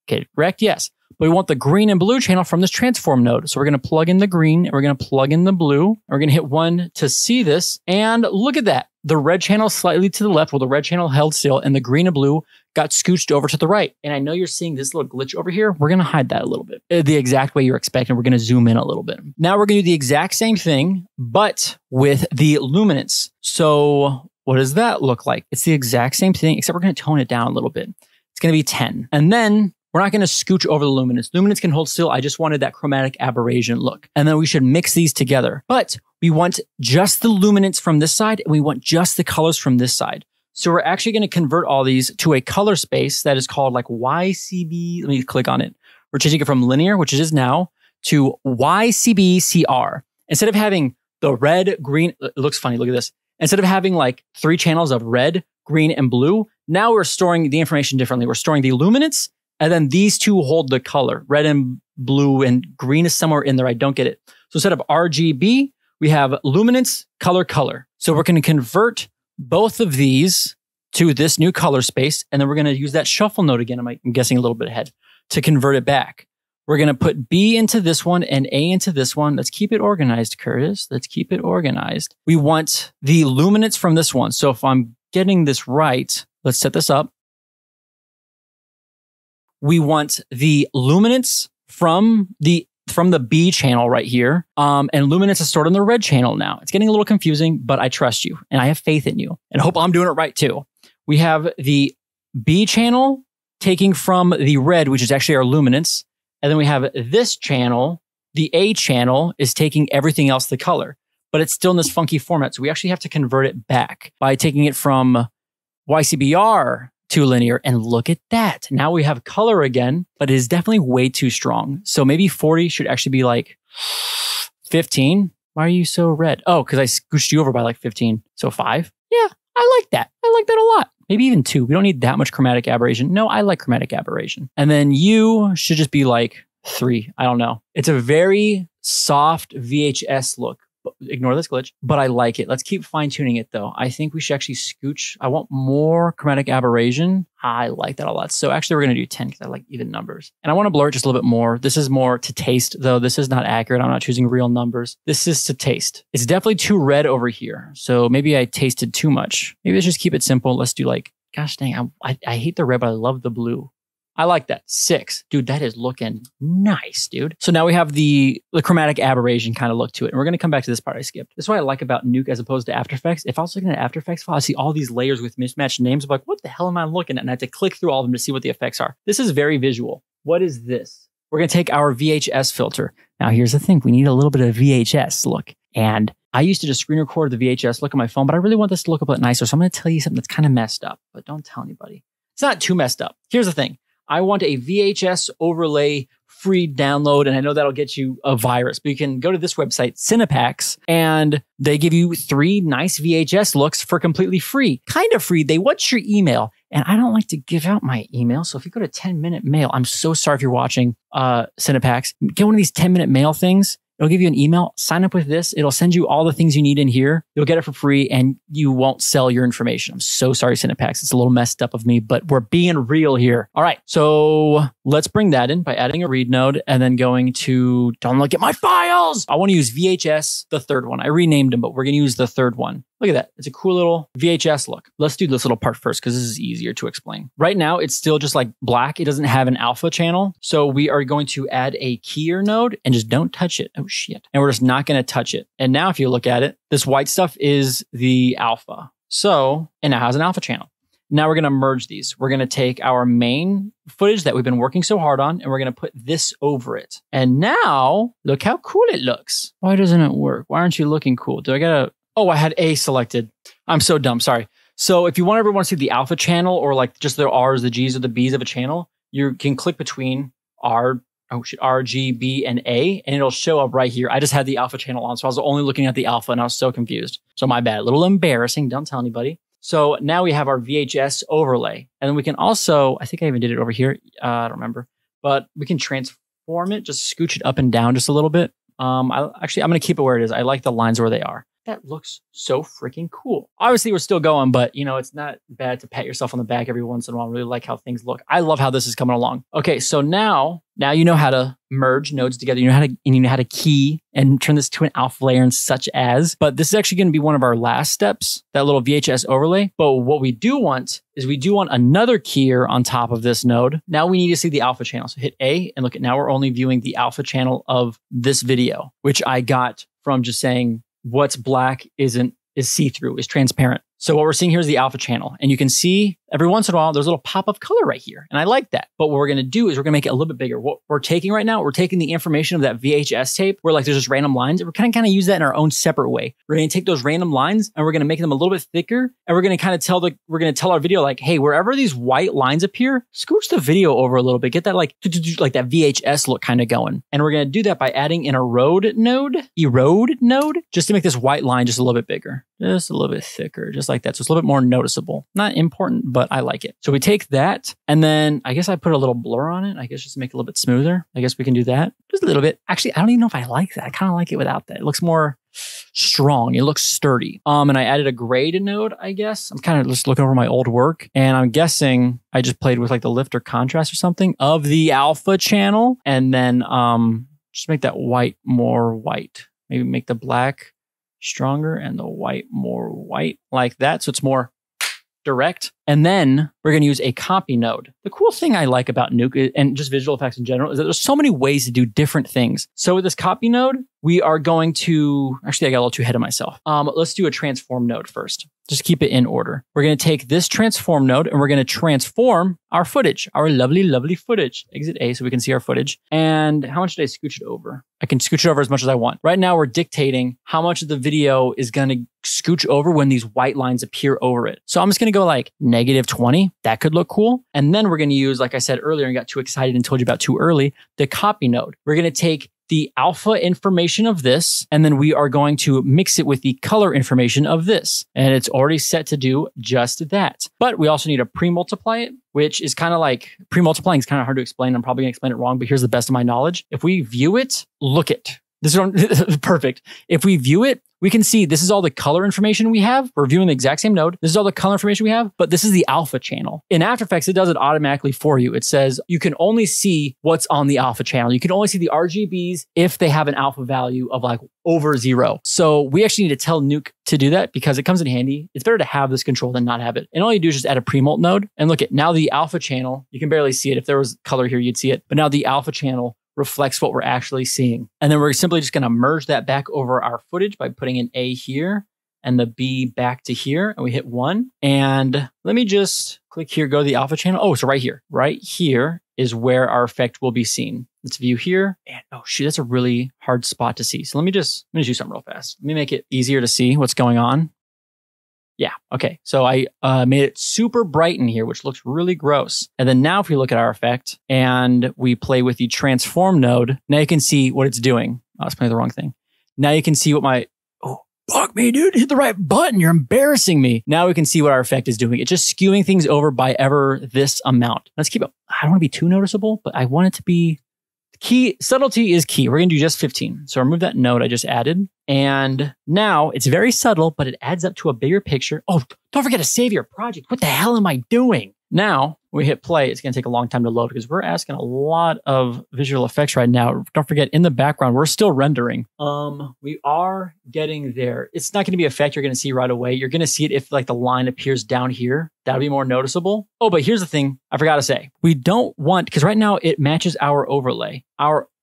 Okay, correct? Yes. But we want the green and blue channel from this transform node. So we're going to plug in the green and we're going to plug in the blue. And we're going to hit 1 to see this. And look at that. The red channel slightly to the left, the red channel held still, and the green and blue got scooched over to the right. And I know you're seeing this little glitch over here. We're going to hide that a little bit. The exact way you're expecting. We're going to zoom in a little bit. Now we're going to do the exact same thing, but with the luminance. So what does that look like? It's the exact same thing, except we're going to tone it down a little bit. It's going to be 10. And then we're not going to scooch over the luminance. Luminance can hold still. I just wanted that chromatic aberration look. And then we should mix these together. But we want just the luminance from this side, and we want just the colors from this side. So we're actually going to convert all these to a color space that is called like YCB. Let me click on it. We're changing it from linear, which it is now, to YCBCR. Instead of having the red, green, it looks funny. Look at this. Instead of having like 3 channels of red, green, and blue, now we're storing the information differently. We're storing the luminance, and then these two hold the color. Red and blue and green is somewhere in there. I don't get it. So instead of RGB, we have luminance, color, color. So we're going to convert both of these to this new color space. And then we're going to use that shuffle node again. I'm guessing a little bit ahead to convert it back. We're going to put B into this one and A into this one. Let's keep it organized, Curtis. Let's keep it organized. We want the luminance from this one. So if I'm getting this right, let's set this up. We want the luminance from the B channel right here. And luminance is stored on the red channel now. It's getting a little confusing, but I trust you and I have faith in you and hope I'm doing it right too. We have the B channel taking from the red, which is actually our luminance. And then we have this channel, the A channel is taking everything else the color, but it's still in this funky format. So we actually have to convert it back by taking it from YCBR to linear, and look at that. Now we have color again, but it is definitely way too strong. So maybe 40 should actually be like 15. Why are you so red? Oh, because I scooched you over by like 15. So 5. Yeah, I like that. I like that a lot. Maybe even 2. We don't need that much chromatic aberration. No, I like chromatic aberration. And then you should just be like 3. I don't know. It's a very soft VHS look. Ignore this glitch, but I like it. Let's keep fine tuning it though. I think we should actually scooch. I want more chromatic aberration. I like that a lot. So actually we're going to do 10 because I like even numbers. And I want to blur it just a little bit more. This is more to taste though. This is not accurate. I'm not choosing real numbers. This is to taste. It's definitely too red over here. So maybe I tasted too much. Maybe let's just keep it simple. Let's do like, gosh dang, I hate the red, but I love the blue. I like that. 6. Dude, that is looking nice, dude. So now we have the chromatic aberration kind of look to it. And we're going to come back to this part I skipped. This is what I like about Nuke as opposed to After Effects. If I was looking at After Effects file, I see all these layers with mismatched names. I'm like, what the hell am I looking at? And I have to click through all of them to see what the effects are. This is very visual. What is this? We're going to take our VHS filter. Now, here's the thing. We need a little bit of VHS look. And I used to just screen record the VHS look on my phone, but I really want this to look a bit nicer. So I'm going to tell you something that's kind of messed up, but don't tell anybody. It's not too messed up. Here's the thing. I want a VHS overlay free download, and I know that'll get you a virus, but you can go to this website, Cinepacks, and they give you 3 nice VHS looks for completely free. Kind of free. They want your email, and I don't like to give out my email. So if you go to 10-minute mail, I'm so sorry if you're watching Cinepacks, get one of these 10-minute mail things. It'll give you an email, sign up with this. It'll send you all the things you need in here. You'll get it for free and you won't sell your information. I'm so sorry, Cinepacks. It's a little messed up of me, but we're being real here. All right. So let's bring that in by adding a read node and then going to don't look at my files. I want to use VHS, the third one. I renamed them, but we're going to use the third one. Look at that. It's a cool little VHS look. Let's do this little part first because this is easier to explain. Right now, it's still just like black. It doesn't have an alpha channel. So we are going to add a keyer node and just don't touch it. Oh, shit. And we're just not going to touch it. And now if you look at it, this white stuff is the alpha. So, and it has an alpha channel. Now we're going to merge these. We're going to take our main footage that we've been working so hard on, and we're going to put this over it. And now, look how cool it looks. Why doesn't it work? Why aren't you looking cool? Do I got to... Oh, I had A selected. I'm so dumb. Sorry. So if you ever want to see the alpha channel or like just the R's, the G's, or the B's of a channel, you can click between R, G, B, and A, and it'll show up right here. I just had the alpha channel on, so I was only looking at the alpha, and I was so confused. So my bad. A little embarrassing. Don't tell anybody. So now we have our VHS overlay. And then we can also, I think I even did it over here. I don't remember. But we can transform it, just scooch it up and down just a little bit. I'm going to keep it where it is. I like the lines where they are. That looks so freaking cool. Obviously, we're still going, but you know, it's not bad to pat yourself on the back every once in a while. I really like how things look. I love how this is coming along. Okay, so now you know how to merge nodes together. You know how to key and turn this to an alpha layer and such as. But this is actually going to be one of our last steps, that little VHS overlay. But what we do want is we do want another keyer on top of this node. Now we need to see the alpha channel. So hit A and look at now we're only viewing the alpha channel of this video, which I got from just saying what's black is see-through, is transparent. So what we're seeing here is the alpha channel. And you can see every once in a while, there's a little pop of color right here. And I like that. But what we're going to do is we're going to make it a little bit bigger. What we're taking right now, we're taking the information of that VHS tape where like there's just random lines. We're kind of use that in our own separate way. We're going to take those random lines and we're going to make them a little bit thicker. And we're going to kind of tell our video like, hey, wherever these white lines appear, scooch the video over a little bit. Get that like that VHS look kind of going. And we're going to do that by adding an erode node, just to make this white line just a little bit bigger, just a little bit thicker, just like that. So it's a little bit more noticeable. Not important, but I like it. So we take that and then I guess I put a little blur on it. I guess just to make it a little bit smoother. I guess we can do that. Just a little bit. Actually, I don't even know if I like that. I kind of like it without that. It looks more strong. It looks sturdy. And I added a grade node, I guess. I'm kind of just looking over my old work and I'm guessing I just played with like the lift or contrast or something of the alpha channel. And then just make that white more white. Maybe make the black stronger and the white more white like that. So it's more direct. And then we're going to use a copy node. The cool thing I like about Nuke and just visual effects in general is that there's so many ways to do different things. So with this copy node, we are going to, actually I got a little too ahead of myself. Let's do a transform node first. Just keep it in order. We're going to take this transform node and we're going to transform our footage, our lovely, lovely footage. Exit A so we can see our footage. And how much did I scooch it over? I can scooch it over as much as I want. Right now we're dictating how much of the video is going to scooch over when these white lines appear over it. So I'm just going to go like -20. That could look cool. And then we're going to use, like I said earlier and got too excited and told you about too early, the copy node. We're going to take the alpha information of this, and then we are going to mix it with the color information of this. And it's already set to do just that. But we also need to pre-multiply it, which is kind of like, pre-multiplying is kind of hard to explain. I'm probably going to explain it wrong, but here's the best of my knowledge. If we view it, look it. This is perfect. If we view it, we can see this is all the color information we have. We're viewing the exact same node. This is all the color information we have, but this is the alpha channel. In After Effects, it does it automatically for you. It says you can only see what's on the alpha channel. You can only see the RGBs if they have an alpha value of like over 0. So we actually need to tell Nuke to do that because it comes in handy. It's better to have this control than not have it. And all you do is just add a pre-molt node and look at now the alpha channel. You can barely see it. If there was color here, you'd see it. But now the alpha channel reflects what we're actually seeing. And then we're simply just going to merge that back over our footage by putting an A here and the B back to here. And we hit 1. And let me just click here, go to the alpha channel. Oh, so right here. Right here is where our effect will be seen. Let's view here. And oh shoot, that's a really hard spot to see. So let me just do something real fast. Let me make it easier to see what's going on. Yeah, okay. So I made it super bright in here, which looks really gross. And then now if we look at our effect and we play with the transform node, now you can see what it's doing. Oh, I was playing the wrong thing. Now you can see what my, oh, fuck me, dude, hit the right button. You're embarrassing me. Now we can see what our effect is doing. It's just skewing things over by ever this amount. Let's keep it, I don't want to be too noticeable, but I want it to be key. Subtlety is key. We're going to do just 15. So remove that node I just added. And now it's very subtle, but it adds up to a bigger picture. Oh, don't forget to save your project. What the hell am I doing? Now, when we hit play, it's going to take a long time to load because we're asking a lot of visual effects right now. Don't forget, in the background, we're still rendering. We are getting there. It's not going to be an effect you're going to see right away. You're going to see it if like the line appears down here. That'll be more noticeable. Oh, but here's the thing I forgot to say. We don't want, because right now it matches our overlay.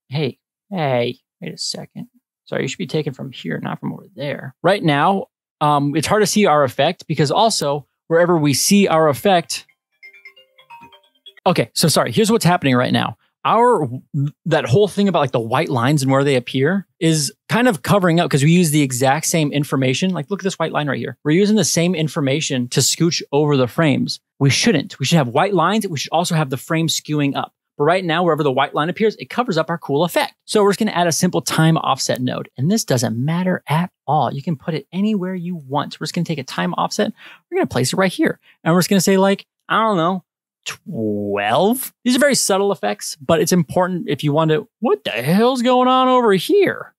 Hey, wait a second. Sorry, you should be taken from here, not from over there. Right now, it's hard to see our effect because also wherever we see our effect. Okay, so sorry, here's what's happening right now. That whole thing about like the white lines and where they appear is kind of covering up because we use the exact same information. Like look at this white line right here. We're using the same information to scooch over the frames. We shouldn't. We should have white lines. We should also have the frame skewing up. But right now, wherever the white line appears, it covers up our cool effect. So we're just going to add a simple time offset node. And this doesn't matter at all. You can put it anywhere you want. We're just going to take a time offset. We're going to place it right here. And we're just going to say like, I don't know, 12. These are very subtle effects, but it's important if you want to, what the hell's going on over here?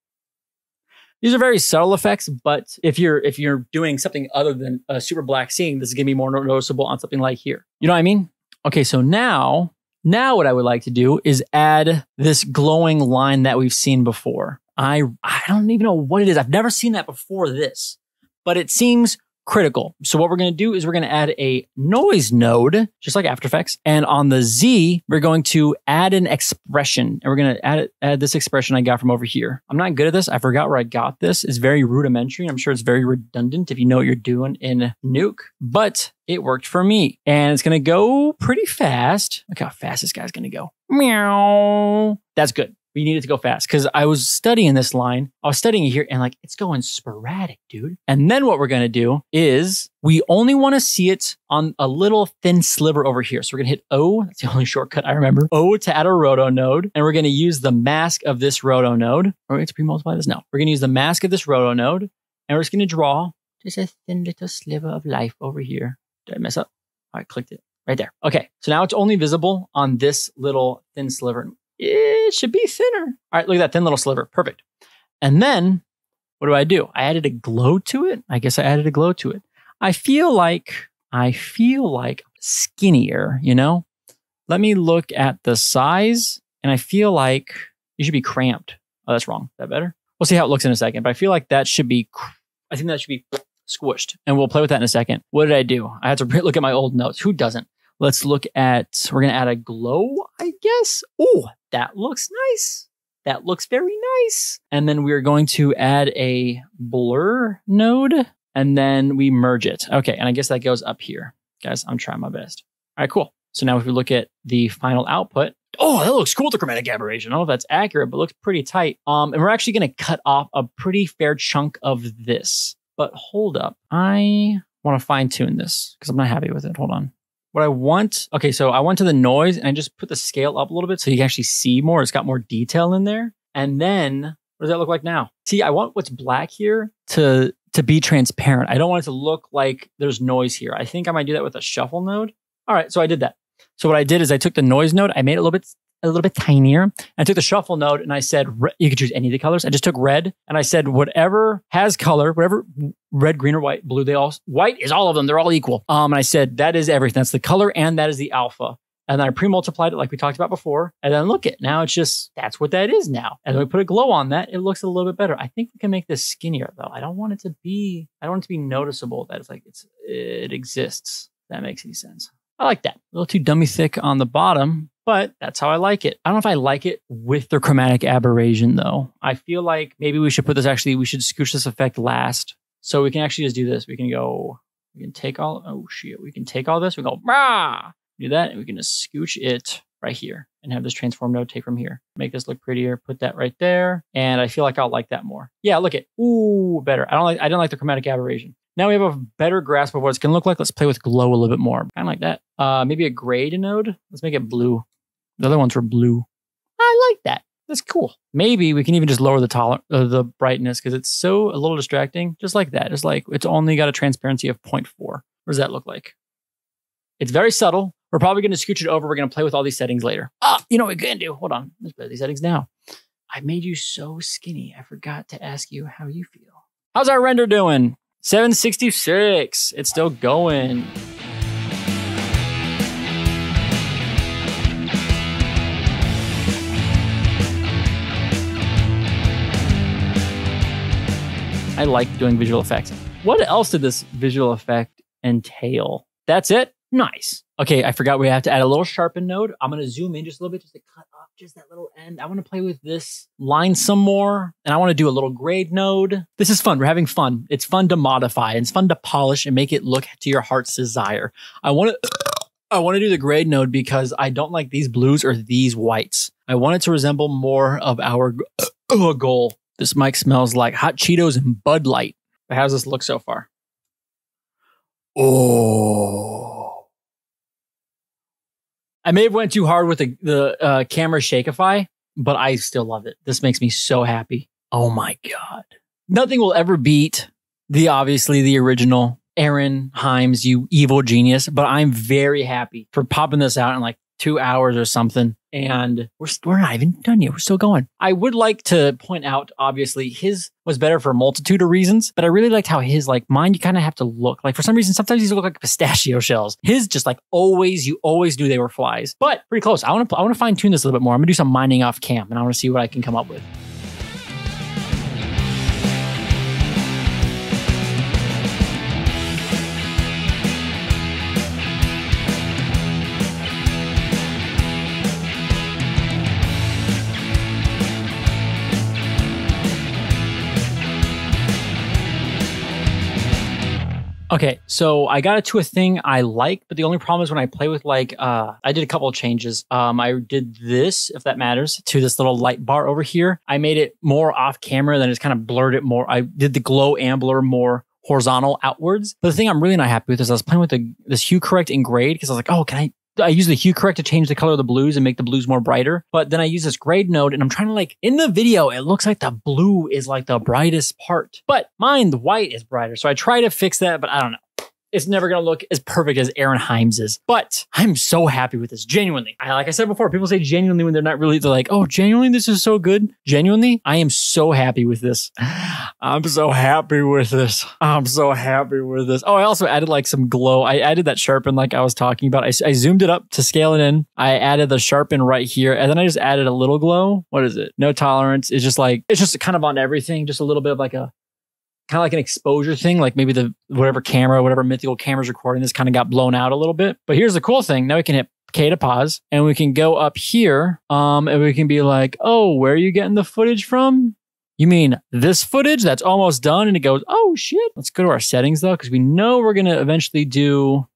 These are very subtle effects, but if you're doing something other than a super black scene, this is going to be more noticeable on something like here. You know what I mean? Okay, so now what I would like to do is add this glowing line that we've seen before. I don't even know what it is. I've never seen that before this, but it seems critical. So what we're going to do is we're going to add a noise node, just like After Effects. And on the Z, we're going to add an expression. And we're going to add this expression I got from over here. I'm not good at this. I forgot where I got this. It's very rudimentary. I'm sure it's very redundant if you know what you're doing in Nuke, but it worked for me. And it's going to go pretty fast. Look how fast this guy's going to go. Meow. That's good. We need it to go fast because I was studying this line. I was studying it here and like, it's going sporadic, dude. And then what we're going to do is we only want to see it on a little thin sliver over here. So we're going to hit O. That's the only shortcut I remember. O to add a roto node. And we're going to use the mask of this roto node. Are we going to pre-multiply this? No. We're going to use the mask of this roto node. And we're just going to draw just a thin little sliver of life over here. Did I mess up? I clicked it right there. Okay. So now it's only visible on this little thin sliver. It should be thinner. All right, look at that thin little sliver. Perfect. And then what do? I added a glow to it. I guess I added a glow to it. I feel like skinnier, you know? Let me look at the size and I feel like you should be cramped. Oh, that's wrong. Is that better? We'll see how it looks in a second, but I feel like I think that should be squished and we'll play with that in a second. What did I do? I had to look at my old notes. Who doesn't? Let's look at, we're going to add a glow, I guess. Oh, that looks nice. That looks very nice. And then we're going to add a blur node and then we merge it. Okay, and I guess that goes up here. Guys, I'm trying my best. All right, cool. So now if we look at the final output, oh, that looks cool, the chromatic aberration. I don't know if that's accurate, but it looks pretty tight. And we're actually going to cut off a pretty fair chunk of this. But hold up. I want to fine tune this because I'm not happy with it. Hold on. What I want, okay, so I went to the noise and I just put the scale up a little bit so you can actually see more. It's got more detail in there. And then, what does that look like now? See, I want what's black here to be transparent. I don't want it to look like there's noise here. I think I might do that with a shuffle node. All right, so I did that. So what I did is I took the noise node, I made it a little bit a little bit tinier. And I took the shuffle node and I said, you could choose any of the colors. I just took red and I said, whatever has color, whatever red, green, or white, blue, white is all of them. They're all equal. And I said, that is everything. That's the color and that is the alpha. And then I pre-multiplied it like we talked about before. And then look at now it's just, that's what that is now. And when we put a glow on that, it looks a little bit better. I think we can make this skinnier though. I don't want it to be noticeable that it's like, it exists. If that makes any sense. I like that. A little too dummy thick on the bottom, but that's how I like it. I don't know if I like it with the chromatic aberration though. I feel like maybe we should put this we should scooch this effect last. So we can actually just do this. We can take all, we can take all this. We go, rah! Do that, and we can just scooch it right here and have this transform node take from here. Make this look prettier, put that right there. And I feel like I'll like that more. Yeah, look at, better. I didn't like the chromatic aberration. Now we have a better grasp of what it's gonna look like. Let's play with glow a little bit more. Kind of like that. Maybe a grade node. Let's make it blue. The other ones were blue. I like that. That's cool. Maybe we can even just lower the brightness because it's a little distracting. Just like that. Just like it's only got a transparency of 0.4. What does that look like? It's very subtle. We're probably going to scooch it over. We're going to play with all these settings later. You know what we can do? Hold on. Let's play with these settings now. I made you so skinny. I forgot to ask you how you feel. How's our render doing? 766. It's still going. I like doing visual effects. What else did this visual effect entail? That's it? Nice. Okay, I forgot we have to add a little sharpen node. I'm going to zoom in just a little bit just to cut off just that little end. I want to play with this line some more. And I want to do a little grade node. This is fun. We're having fun. It's fun to modify. It's fun to polish and make it look to your heart's desire. I want to do the grade node because I don't like these blues or these whites. I want it to resemble more of our goal. This mic smells like hot Cheetos and Bud Light. But how does this look so far? Oh. I may have went too hard with the camera shakify, but I still love it. This makes me so happy. Oh my God. Nothing will ever beat obviously the original Aaron Hymes, you evil genius, but I'm very happy for popping this out in like 2 hours or something. And we're not even done yet. We're still going. I would like to point out, obviously, his was better for a multitude of reasons, but I really liked how his, like mine, you kind of have to look. Like for some reason, sometimes these look like pistachio shells. His just like you always knew they were flies, but pretty close. I want to fine tune this a little bit more. I'm gonna do some mining off cam and I want to see what I can come up with. Okay, so I got it to a thing I like, but the only problem is when I play with like, I did a couple of changes. I did this, if that matters, to this little light bar over here. I made it more off camera, then just kind of blurred it more. I did the glow and blur more horizontal outwards. But the thing I'm really not happy with is I was playing with this hue correct and grade because I was like, oh, I use the hue correct to change the color of the blues and make the blues more brighter. But then I use this grade node and I'm trying to like, in the video, it looks like the blue is like the brightest part. But mine, the white is brighter. So I try to fix that, but I don't know. It's never going to look as perfect as Aaron Hymes is. But I'm so happy with this. Genuinely. Like I said before, people say genuinely when they're not really, they're like, oh, genuinely, this is so good. Genuinely, I am so happy with this. I'm so happy with this. I'm so happy with this. Oh, I also added like some glow. I added that sharpen like I was talking about. I zoomed it up to scale it in. I added the sharpen right here. And then I just added a little glow. What is it? No tolerance. It's just kind of on everything. Just a little bit of like kind of like an exposure thing, like maybe whatever mythical camera's recording this kind of got blown out a little bit. But here's the cool thing. Now we can hit K to pause and we can go up here and we can be like, oh, where are you getting the footage from? You mean this footage that's almost done? And it goes, oh shit. Let's go to our settings though, because we know we're going to eventually do,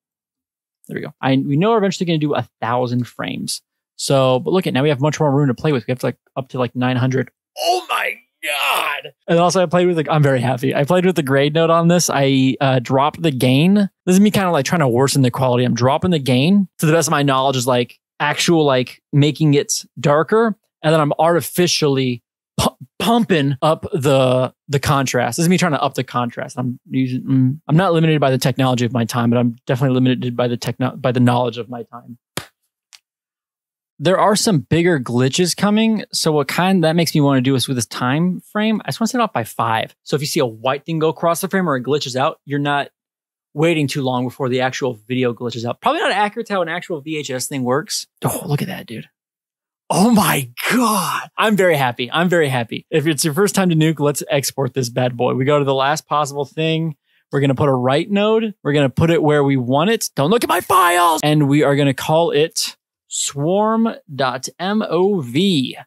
there we go. We know we're eventually going to do 1,000 frames. So, but look at now we have much more room to play with. We have to up to 900. Oh my God. And also I played with I'm very happy. I played with the grade node on this. I dropped the gain. This is me kind of like trying to worsen the quality. I'm dropping the gain to the best of my knowledge is like actual making it darker. And then I'm artificially pumping up the contrast. This is me trying to up the contrast. I'm not limited by the technology of my time, but I'm definitely limited by the knowledge of my time. There are some bigger glitches coming. So what that makes me want to do is with this time frame, I just want to set it off by 5. So if you see a white thing go across the frame or it glitches out, you're not waiting too long before the actual video glitches out. Probably not accurate to how an actual VHS thing works. Oh, look at that, dude. Oh my God. I'm very happy. I'm very happy. If it's your first time to Nuke, let's export this bad boy. We go to the last possible thing. We're going to put a write node. We're going to put it where we want it. Don't look at my files. And we are going to call it swarm.mov.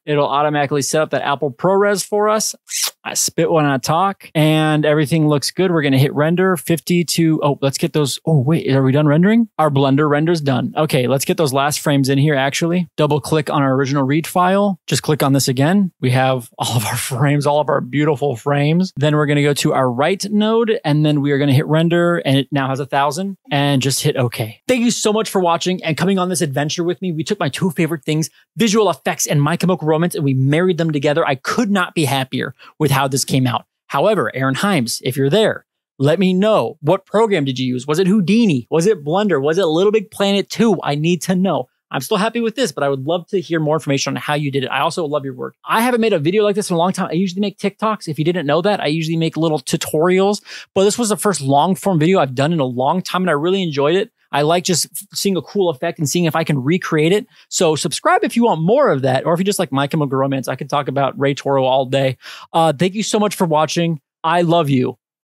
It'll automatically set up that Apple ProRes for us. I spit when I talk and everything looks good. We're going to hit render 50 to, oh, let's get those. Oh, wait, are we done rendering? Our Blender render's done. Okay, let's get those last frames in here actually. Double click on our original read file. Just click on this again. We have all of our frames, all of our beautiful frames. Then we're going to go to our write node and then we are going to hit render and it now has 1,000 and just hit OK. Thank you so much for watching and coming on this adventure with me. We took my 2 favorite things, visual effects and My Chemical Romance, and we married them together. I could not be happier with how this came out. However, Aaron Hymes, if you're there, let me know. What program did you use? Was it Houdini? Was it Blender? Was it Little Big Planet 2? I need to know. I'm still happy with this, but I would love to hear more information on how you did it. I also love your work. I haven't made a video like this in a long time. I usually make TikToks. If you didn't know that, I usually make little tutorials, but this was the first long form video I've done in a long time and I really enjoyed it. I like just seeing a cool effect and seeing if I can recreate it. So subscribe if you want more of that, or if you just like My Chemical Romance, I could talk about Ray Toro all day. Thank you so much for watching. I love you.